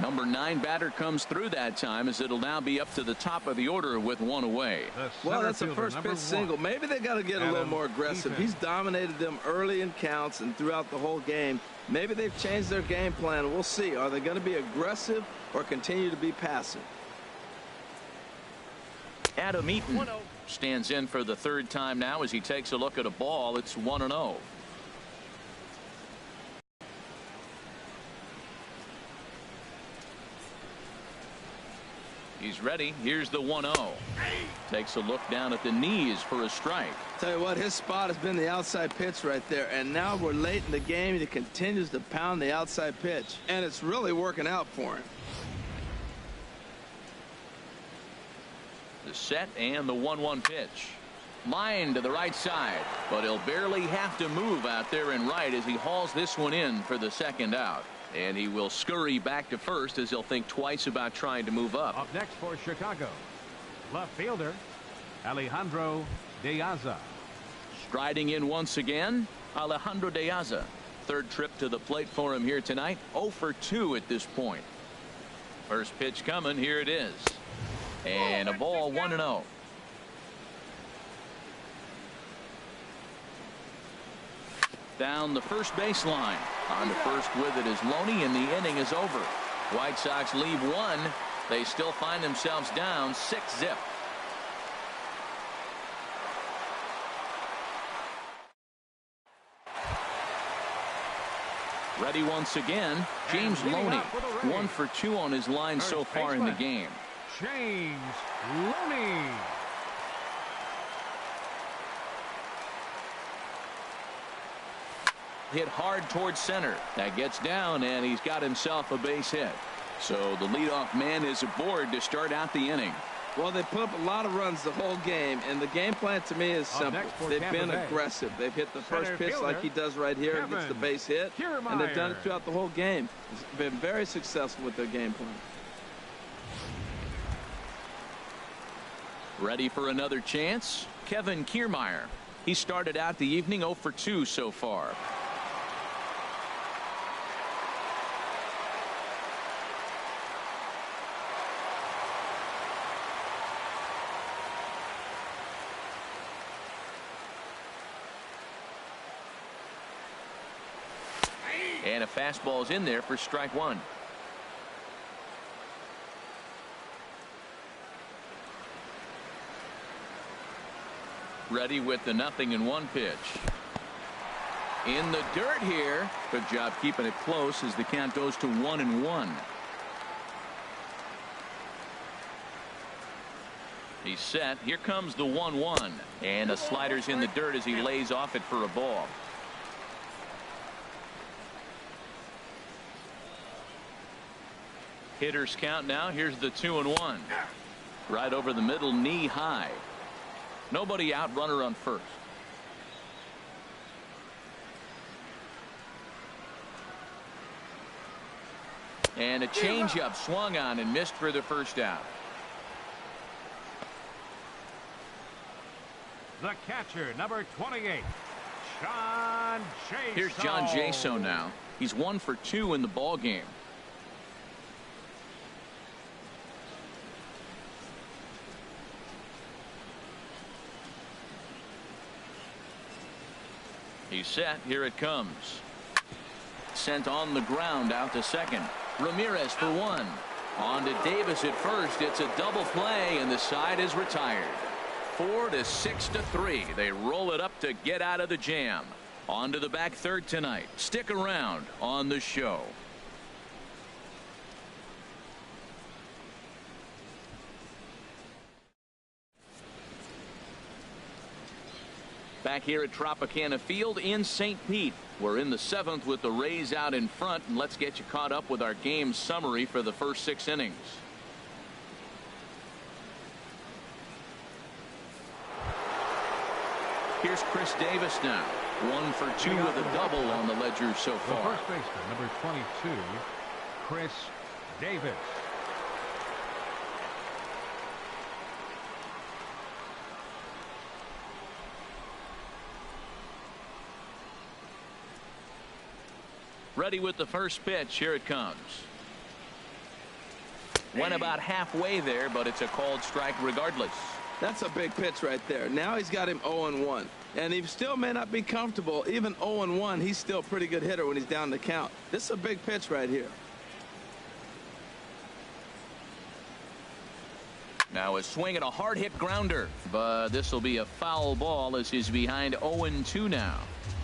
Number 9 batter comes through that time, as it'll now be up to the top of the order with 1 away. Well, that's a first pitch single. Maybe they got to get a little more aggressive. He's dominated them early in counts and throughout the whole game. Maybe they've changed their game plan. We'll see. Are they going to be aggressive or continue to be passive? Adam Eaton stands in for the 3rd time now as he takes a look at a ball. It's 1-0. He's ready. Here's the 1-0. Takes a look down at the knees for a strike. Tell you what, his spot has been the outside pitch right there, and now we're late in the game and he continues to pound the outside pitch, and it's really working out for him. The set and the 1-1 pitch. Line to the right side, but he'll barely have to move out there in right as he hauls this one in for the second out. And he will scurry back to first as he'll think twice about trying to move up. Up next for Chicago, left fielder Alejandro De Aza. Striding in once again, Alejandro De Aza. Third trip to the plate for him here tonight. 0 for 2 at this point. First pitch coming. Here it is. And a ball, 1-0. Down the first baseline. On to first with it is Loney, and the inning is over. White Sox leave one. They still find themselves down 6-0. Ready once again, James Loney. 1 for 2 on his line so far in the game. James Loney. Hit hard towards center. That gets down, and he's got himself a base hit. So the leadoff man is aboard to start out the inning. Well, they put up a lot of runs the whole game, and the game plan to me is simple. They've been aggressive. They've hit the first pitch like he does right here and gets the base hit, and they've done it throughout the whole game. It's been very successful with their game plan. Ready for another chance? Kevin Kiermaier. He started out the evening 0 for 2 so far. And a fastball's in there for strike one. Ready with the 0-1 pitch. In the dirt here. Good job keeping it close as the count goes to 1-1. He's set. Here comes the 1-1. And the slider's in the dirt as he lays off it for a ball. Hitters count now. Here's the 2-1. Right over the middle, knee high. Nobody out, runner on first. And a changeup swung on and missed for the first out. The catcher, number 28, John Jaso. Here's John Jaso now. He's 1 for 2 in the ball game. He's set. Here it comes. Sent on the ground out to second. Ramirez for 1. On to Davis at first. It's a double play, and the side is retired. 4-6-3. They roll it up to get out of the jam. On to the back third tonight. Stick around on the show. Back here at Tropicana Field in St. Pete. We're in the 7th with the Rays out in front, and let's get you caught up with our game summary for the first 6 innings. Here's Chris Davis now. 1 for 2 with a double on the ledger so far. The first baseman, number 22, Chris Davis. Ready with the first pitch. Here it comes. Went about halfway there, but it's a called strike regardless. That's a big pitch right there. Now he's got him 0-1. And he still may not be comfortable. Even 0-1, he's still a pretty good hitter when he's down the count. This is a big pitch right here. Now a swing and a hard hit grounder, but this will be a foul ball as he's behind 0-2 now.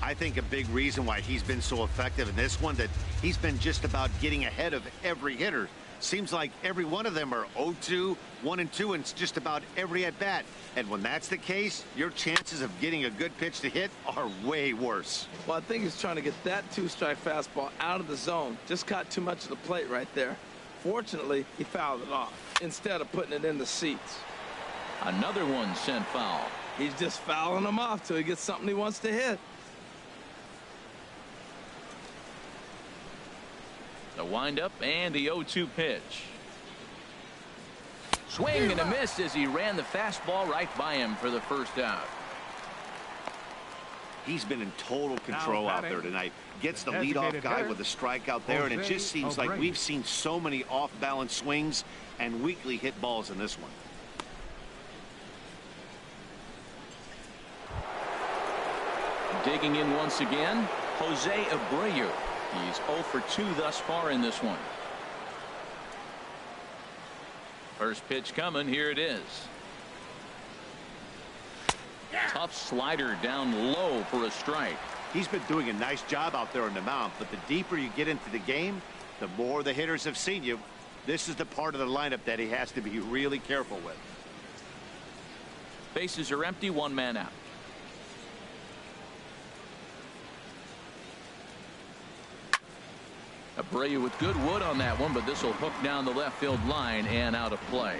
I think a big reason why he's been so effective in this one, that he's been just about getting ahead of every hitter. Seems like every one of them are 0-2, 1-2, and it's just about every at-bat. And when that's the case, your chances of getting a good pitch to hit are way worse. Well, I think he's trying to get that two-strike fastball out of the zone. Just caught too much of the plate right there. Fortunately, he fouled it off instead of putting it in the seats. Another one sent foul. He's just fouling them off till he gets something he wants to hit. The windup and the 0-2 pitch. Swing and a miss as he ran the fastball right by him for the first out. He's been in total control out there tonight. Gets the leadoff guy with a strikeout there, and it just seems like we've seen so many off-balance swings and weakly hit balls in this one. Digging in once again, Jose Abreu. He's 0 for 2 thus far in this one. First pitch coming. Here it is. Tough slider down low for a strike. He's been doing a nice job out there on the mound, but the deeper you get into the game, the more the hitters have seen you. This is the part of the lineup that he has to be really careful with. Bases are empty, one man out. Abreu with good wood on that one, but this will hook down the left field line and out of play.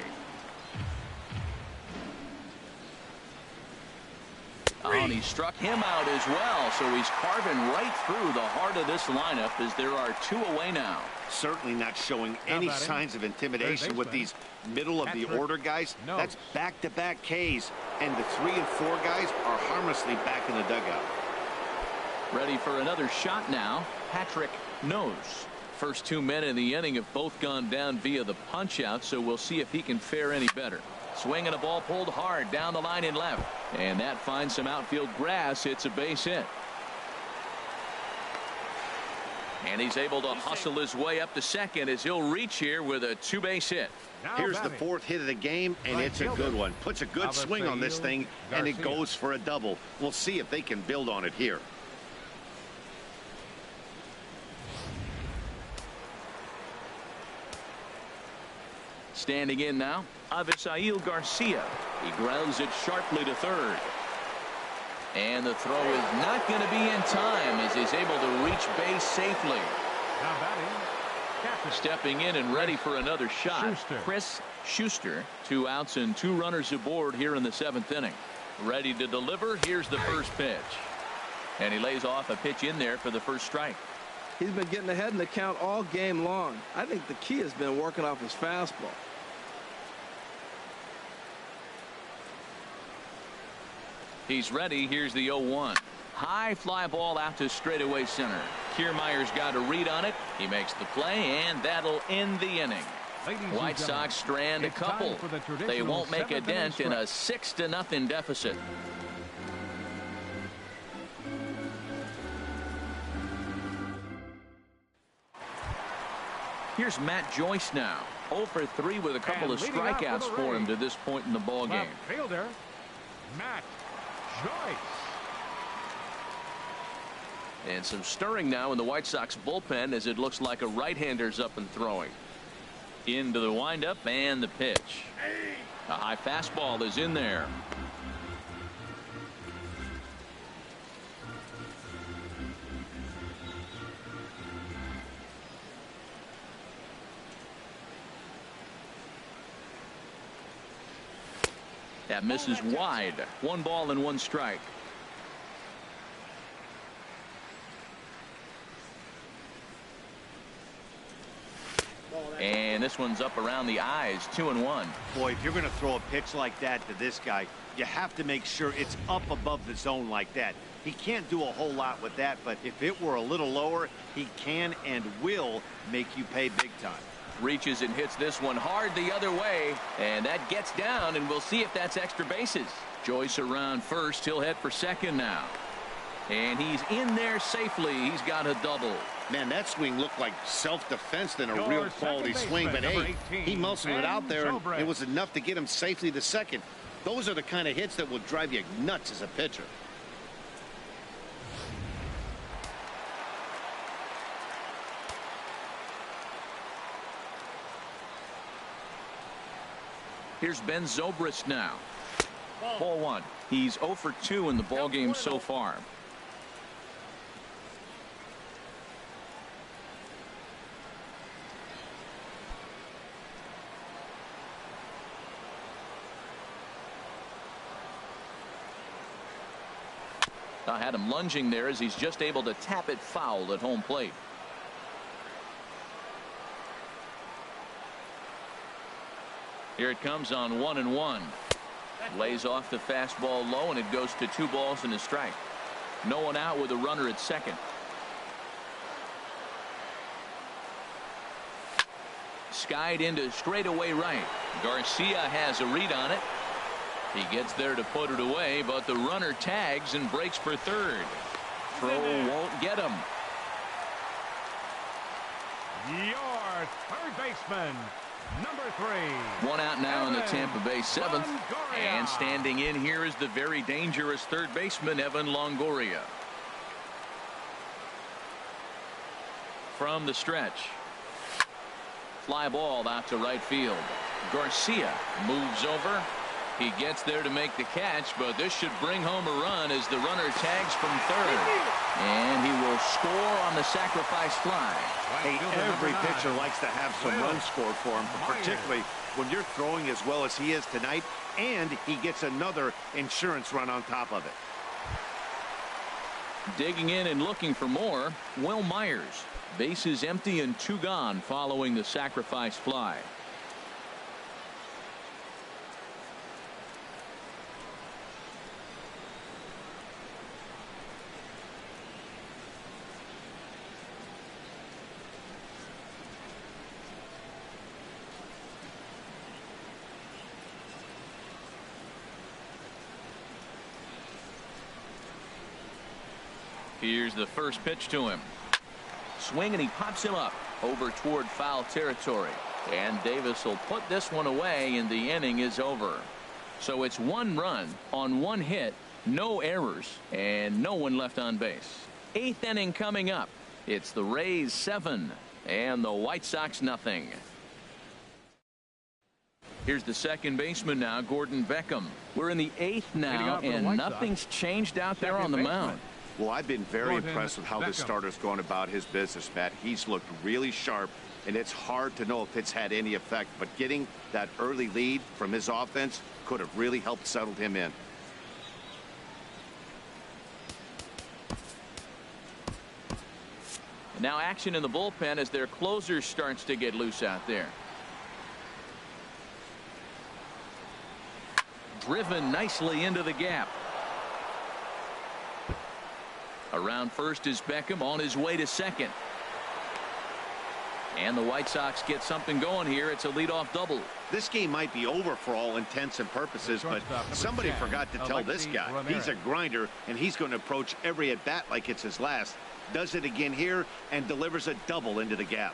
Oh, and he struck him out as well, so he's carving right through the heart of this lineup as there are 2 away now. Certainly not showing any signs of intimidation with these middle of the order guys. That's back-to-back Ks, and the 3 and 4 guys are harmlessly back in the dugout. Ready for another shot now. Patrick Nose. First 2 men in the inning have both gone down via the punch out, so we'll see if he can fare any better. Swinging a ball pulled hard down the line in left, and that finds some outfield grass. It's a base hit, and he's able to hustle his way up to second as he'll reach here with a 2-base hit. Here's the 4th hit of the game, and it's a good one. Puts a good swing on this thing, and it goes for a double. We'll see if they can build on it here. Standing in now, Avisail Garcia. He grounds it sharply to third. And the throw is not going to be in time as he's able to reach base safely. Now batting, stepping in and ready for another shot. Chris Schuster. 2 outs and 2 runners aboard here in the 7th inning. Ready to deliver. Here's the first pitch. And he lays off a pitch in there for the first strike. He's been getting ahead in the count all game long. I think the key has been working off his fastball. He's ready. Here's the 0-1. High fly ball out to straightaway center. Kiermaier's got a read on it. He makes the play, and that'll end the inning. White Sox strand a couple. They won't make a dent in a 6-0 deficit. Here's Matt Joyce now. 0 for 3 with a couple of strikeouts for him to this point in the ball game. Fielder, Matt Joyce. And some stirring now in the White Sox bullpen as it looks like a right-hander's up and throwing. Into the windup and the pitch. A high fastball is in there. That misses wide. 1 ball and 1 strike. And this one's up around the eyes. 2-1. Boy, if you're going to throw a pitch like that to this guy, you have to make sure it's up above the zone like that. He can't do a whole lot with that, but if it were a little lower, he can and will make you pay big time. Reaches and hits this one hard the other way, and that gets down, and we'll see if that's extra bases. Joyce around first. He'll head for second now, and he's in there safely. He's got a double. Man, that swing looked like self-defense than a real quality swing, but hey, he muscled it out there, and it was enough to get him safely to second. Those are the kind of hits that will drive you nuts as a pitcher. Here's Ben Zobrist now. Ball one. He's 0 for 2 in the ball game so far. I had him lunging there as he's just able to tap it foul at home plate. Here it comes on 1-1. Lays off the fastball low, and it goes to 2 balls and a strike. No one out with a runner at second. Skied into straightaway right. Garcia has a read on it. He gets there to put it away, but the runner tags and breaks for third. Throw won't get him. Your third baseman, number 3. One out now in the Tampa Bay 7th. And standing in here is the very dangerous third baseman, Evan Longoria. From the stretch. Fly ball out to right field. Garcia moves over. He gets there to make the catch, but this should bring home a run as the runner tags from third. And he will score on the sacrifice fly. Hey, every pitcher likes to have some runs scored for him, particularly when you're throwing as well as he is tonight, and he gets another insurance run on top of it. Digging in and looking for more, Will Myers. Bases empty and 2 gone following the sacrifice fly. Here's the first pitch to him. Swing, and he pops him up over toward foul territory. And Davis will put this one away, and the inning is over. So it's 1 run on 1 hit, no errors, and no one left on base. 8th inning coming up. It's the Rays 7 and the White Sox nothing. Here's the second baseman now, Gordon Beckham. We're in the 8th now, and nothing's changed out there on the mound. Well, I've been very impressed with how this starter's going about his business, Matt. He's looked really sharp, and it's hard to know if it's had any effect. But getting that early lead from his offense could have really helped settle him in. And now action in the bullpen as their closer starts to get loose out there. Driven nicely into the gap. Around first is Beckham on his way to second. And the White Sox get something going here. It's a leadoff double. This game might be over for all intents and purposes, but somebody forgot to tell this guy. He's a grinder, and he's going to approach every at-bat like it's his last. Does it again here and delivers a double into the gap.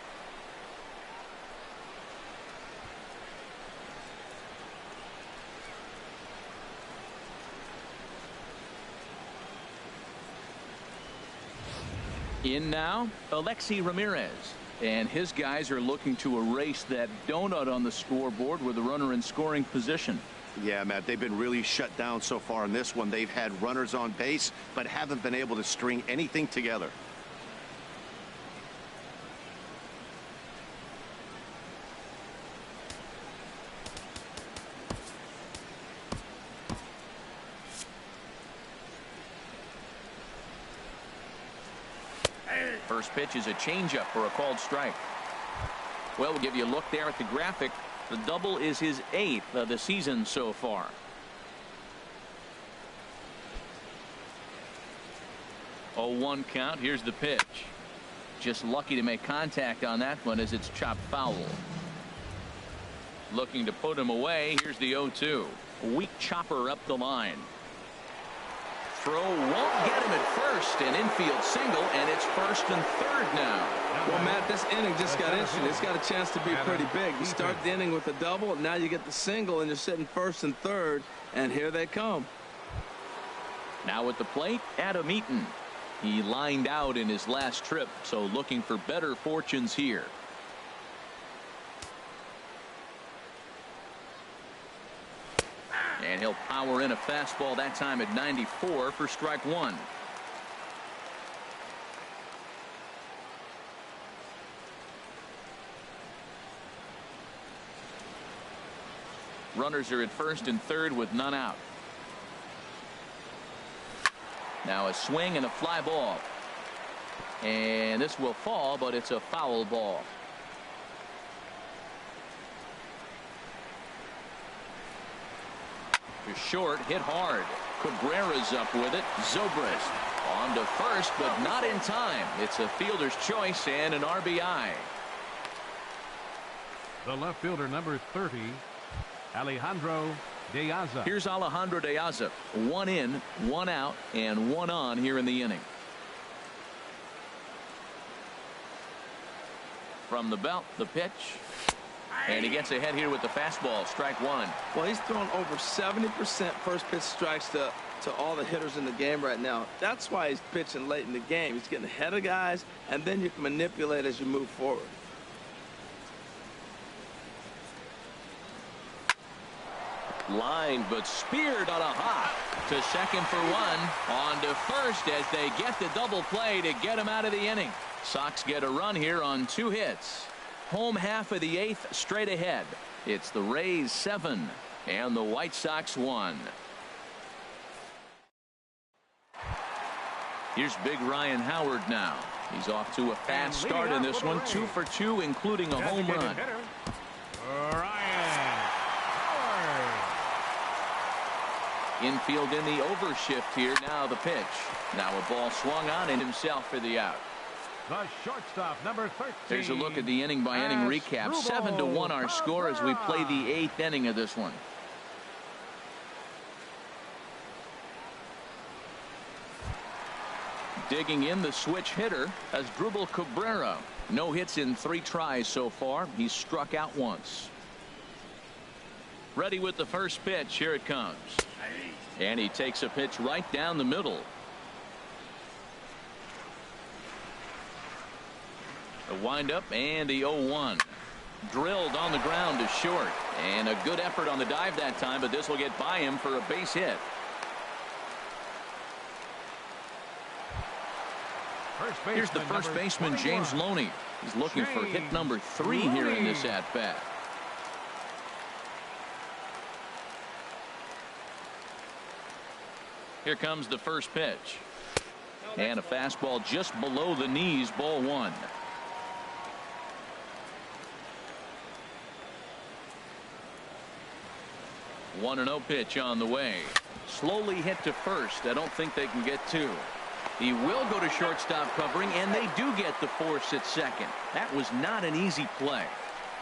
In now, Alexi Ramirez. And his guys are looking to erase that donut on the scoreboard with the runner in scoring position. Yeah, Matt, they've been really shut down so far in this one. They've had runners on base, but haven't been able to string anything together. First pitch is a changeup for a called strike. Well, we'll give you a look there at the graphic. The double is his 8th of the season so far. Oh, 1 count. Here's the pitch. Just lucky to make contact on that one as it's chopped foul. Looking to put him away. Here's the 0-2. Weak chopper up the line. Throw won't get him at first, an infield single, and it's first and third now. Well, Matt, this inning just got interesting. It's got a chance to be pretty big. You start the inning with a double, now you get the single, and you're sitting first and third, and here they come. Now at the plate, Adam Eaton. He lined out in his last trip, so looking for better fortunes here. And he'll power in a fastball that time at 94 for strike one. Runners are at first and third with none out. Now a swing and a fly ball. And this will fall, but it's a foul ball. To short, hit hard. Cabrera's up with it. Zobrist on to first, but not in time. It's a fielder's choice and an RBI. The left fielder, number 30, Alejandro De Aza. Here's Alejandro De Aza. 1 in, 1 out, and 1 on here in the inning. From the belt, the pitch. And he gets ahead here with the fastball. Strike one. Well, he's thrown over 70% first pitch strikes to all the hitters in the game right now. That's why he's pitching late in the game. He's getting ahead of guys, and then you can manipulate as you move forward. Line, but speared on a hop to second for one. On to first as they get the double play to get him out of the inning. Sox get a run here on 2 hits. Home half of the 8th straight ahead. It's the Rays 7 and the White Sox 1. Here's big Ryan Howard now. He's off to a fast start in this one. 2 for 2, including a home run. Infield in the overshift here. Now the pitch. Now a ball swung on and himself for the out. The shortstop, number 13. There's a look at the inning by inning recap. 7-1 our score as we play the 8th inning of this one. Digging in the switch hitter as Asdrubal Cabrera. No hits in 3 tries so far. He's struck out once. Ready with the first pitch. Here it comes. And he takes a pitch right down the middle. A windup and the 0-1. Drilled on the ground to short. And a good effort on the dive that time, but this will get by him for a base hit. Here's the first baseman, James Loney. He's looking for hit number 3 here in this at-bat. Here comes the first pitch. And a fastball just below the knees, ball 1. 1-0 pitch on the way. Slowly hit to first. I don't think they can get 2. He will go to shortstop covering, and they do get the force at second. That was not an easy play.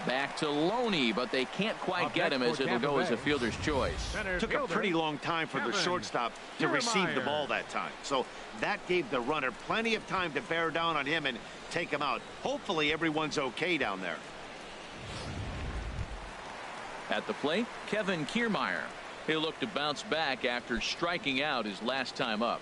Back to Loney, but they can't quite get him as it'll go as a fielder's choice. Took a pretty long time for the shortstop to receive the ball that time. So that gave the runner plenty of time to bear down on him and take him out. Hopefully everyone's okay down there. At the plate, Kevin Kiermaier. He'll look to bounce back after striking out his last time up.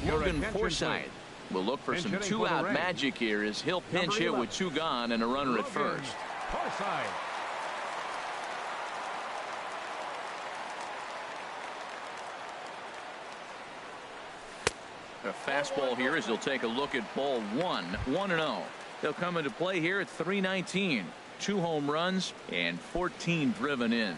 Morgan Forsythe will look for some 2-out magic here as he'll pinch hit with 2 gone and a runner at first. A fastball here as he'll take a look at ball 1. 1-0. They'll come into play here at .319. 2 home runs and 14 driven in.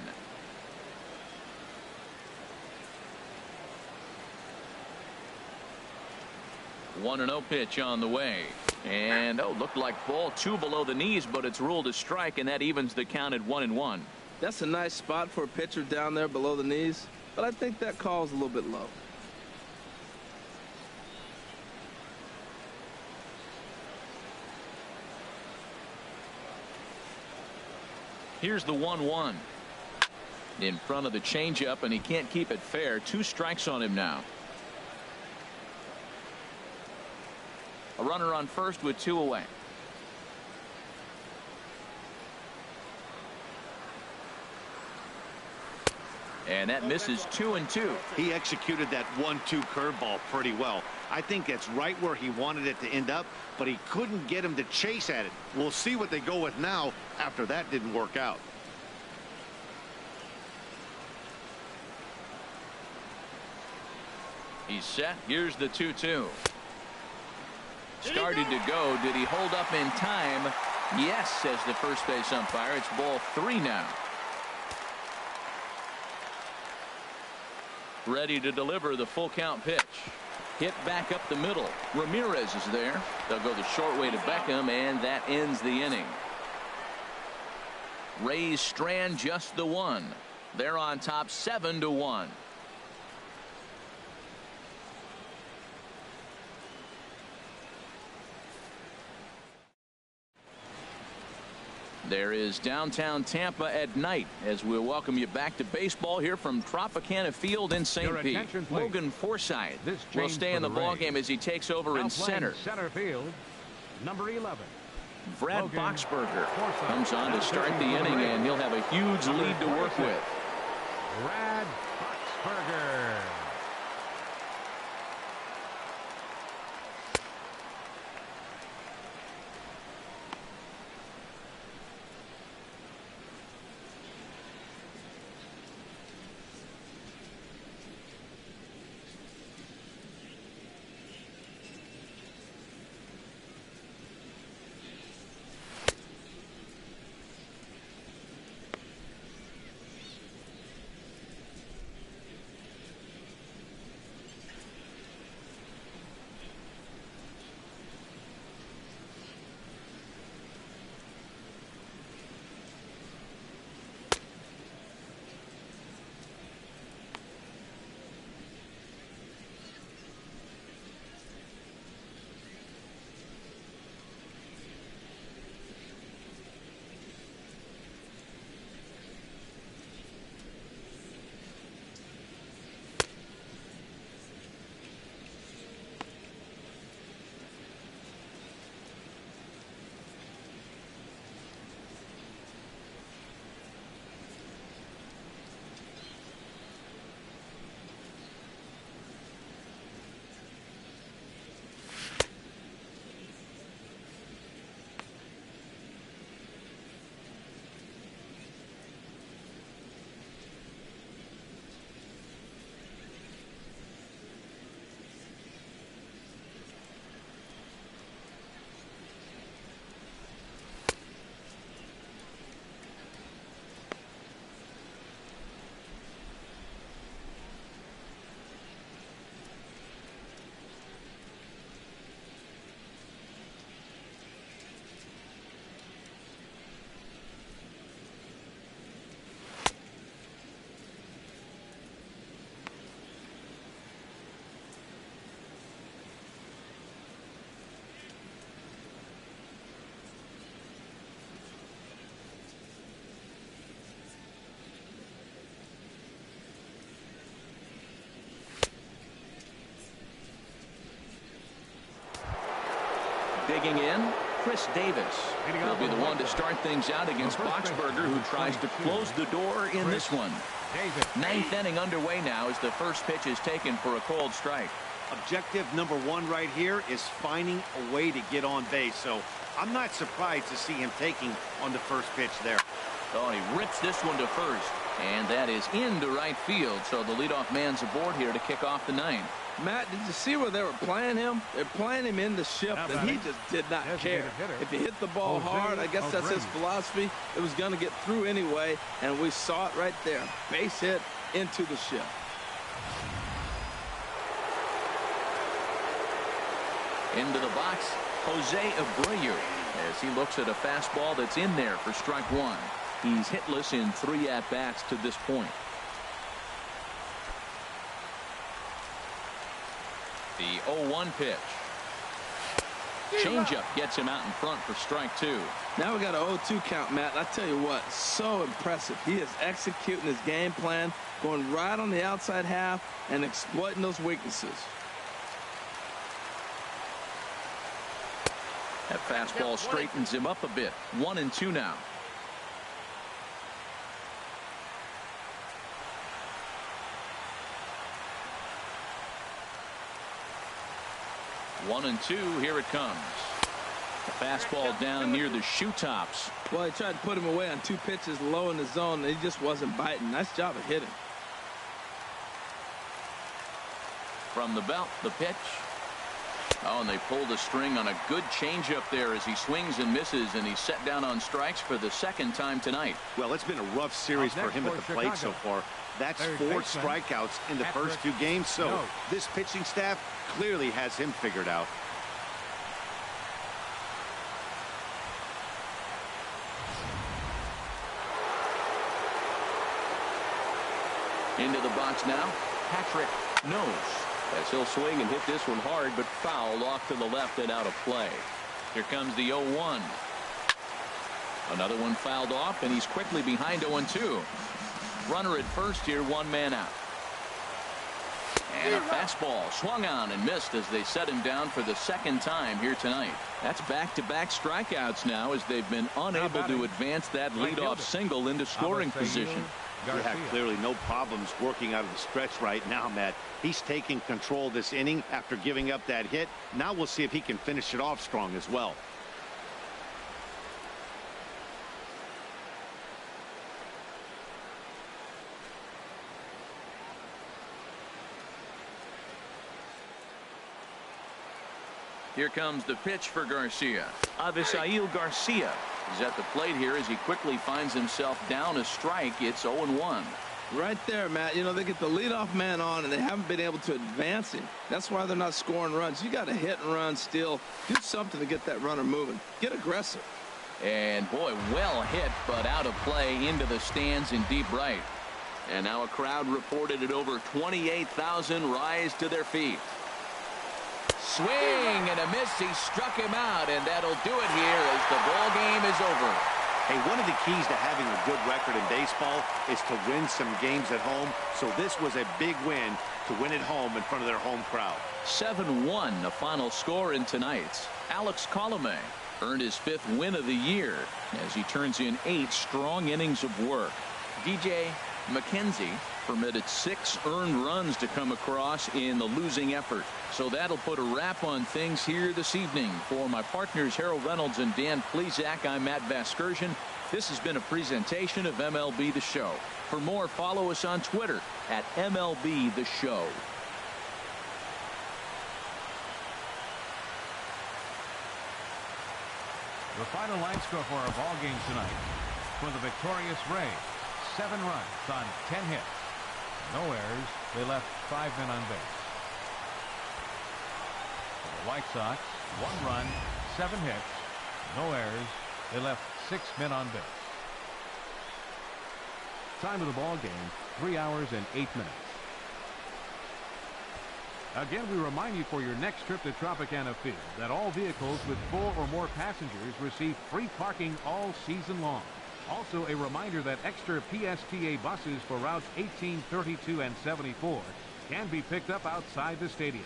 1-0 pitch on the way. And looked like ball 2 below the knees, but it's ruled a strike, and that evens the count at 1-1. That's a nice spot for a pitcher down there below the knees, but I think that call's a little bit low. Here's the 1-1 in front of the changeup, and he can't keep it fair. 2 strikes on him now. A runner on first with 2 away. And that misses 2-2. He executed that 1-2 curveball pretty well. I think that's right where he wanted it to end up, but he couldn't get him to chase at it. We'll see what they go with now after that didn't work out. He's set. Here's the 2-2. Started to go. Did he hold up in time? Yes, says the first base umpire. It's ball 3 now. Ready to deliver the full count pitch. Hit back up the middle. Ramirez is there. They'll go the short way to Beckham, and that ends the inning. Rays strand just the one. They're on top 7-1. There is downtown Tampa at night as we'll welcome you back to baseball here from Tropicana Field in St. Pete. Logan Forsythe will stay in the ballgame as he takes over in center. Center field, number 11. Brad Boxberger comes on to start the inning, and he'll have a huge lead to work with. Brad Boxberger. Digging in, Chris Davis will be the one to start things out against Boxberger, who tries to close the door in this one. Ninth inning underway now as the first pitch is taken for a cold strike. Objective number 1 right here is finding a way to get on base. So I'm not surprised to see him taking on the first pitch there. Oh, he rips this one to first, and that is into right field. So the leadoff man's aboard here to kick off the ninth. Matt, did you see where they were playing him? They're playing him in the shift, and he just did not care. If he hit the ball hard, I guess that's his philosophy. It was going to get through anyway, and we saw it right there. Base hit into the shift. Into the box, Jose Abreu, as he looks at a fastball that's in there for strike 1. He's hitless in 3 at-bats to this point. The 0-1 pitch. Changeup gets him out in front for strike 2. Now we got an 0-2 count, Matt. I tell you what, so impressive. He is executing his game plan, going right on the outside half and exploiting those weaknesses. That fastball straightens him up a bit. 1-2 now. 1-2. Here it comes. The fastball down near the shoe tops. Well, he tried to put him away on 2 pitches low in the zone, and he just wasn't biting. Nice job of hitting. From the belt, the pitch. Oh, and they pulled the string on a good changeup there as he swings and misses, and he's set down on strikes for the 2nd time tonight. Well, it's been a rough series for him at the plate so far. That's 4 strikeouts in the first 2 games, so this pitching staff clearly has him figured out. Into the box now, Patrick Nose. As he'll swing and hit this one hard, but fouled off to the left and out of play. Here comes the 0-1. Another one fouled off, and he's quickly behind 0-2. Runner at first here, 1 man out. And a fastball swung on and missed as they set him down for the 2nd time here tonight. That's back-to-back strikeouts now as they've been unable to advance that leadoff single into scoring position. Yeah, clearly no problems working out of the stretch right now, Matt. He's taking control of this inning after giving up that hit. Now we'll see if he can finish it off strong as well. Here comes the pitch for Garcia. Avisail Garcia is at the plate here as he quickly finds himself down a strike. It's 0-1. Right there, Matt. You know, they get the leadoff man on, and they haven't been able to advance him. That's why they're not scoring runs. You got to hit and run, steal. Do something to get that runner moving. Get aggressive. And, boy, well hit, but out of play into the stands in deep right. And now a crowd reported at over 28,000 rise to their feet. Swing and a miss. He struck him out, and that'll do it here as the ball game is over. Hey, one of the keys to having a good record in baseball is to win some games at home. So this was a big win to win at home in front of their home crowd. 7-1 the final score in tonight's. Alex Colomé earned his 5th win of the year as he turns in 8 strong innings of work. DJ McKenzie permitted 6 earned runs to come across in the losing effort. So that'll put a wrap on things here this evening. For my partners Harold Reynolds and Dan Plesac, I'm Matt Vasgersian. This has been a presentation of MLB The Show. For more, follow us on Twitter at MLB The Show. The final line score for our ball game tonight. For the victorious Rays, 7 runs on 10 hits. No errors. They left 5 men on base. For the White Sox, 1 run, 7 hits. No errors. They left 6 men on base. Time of the ball game, 3 hours and 8 minutes. Again, we remind you for your next trip to Tropicana Field that all vehicles with 4 or more passengers receive free parking all season long. Also, a reminder that extra PSTA buses for routes 18, 32, and 74 can be picked up outside the stadium.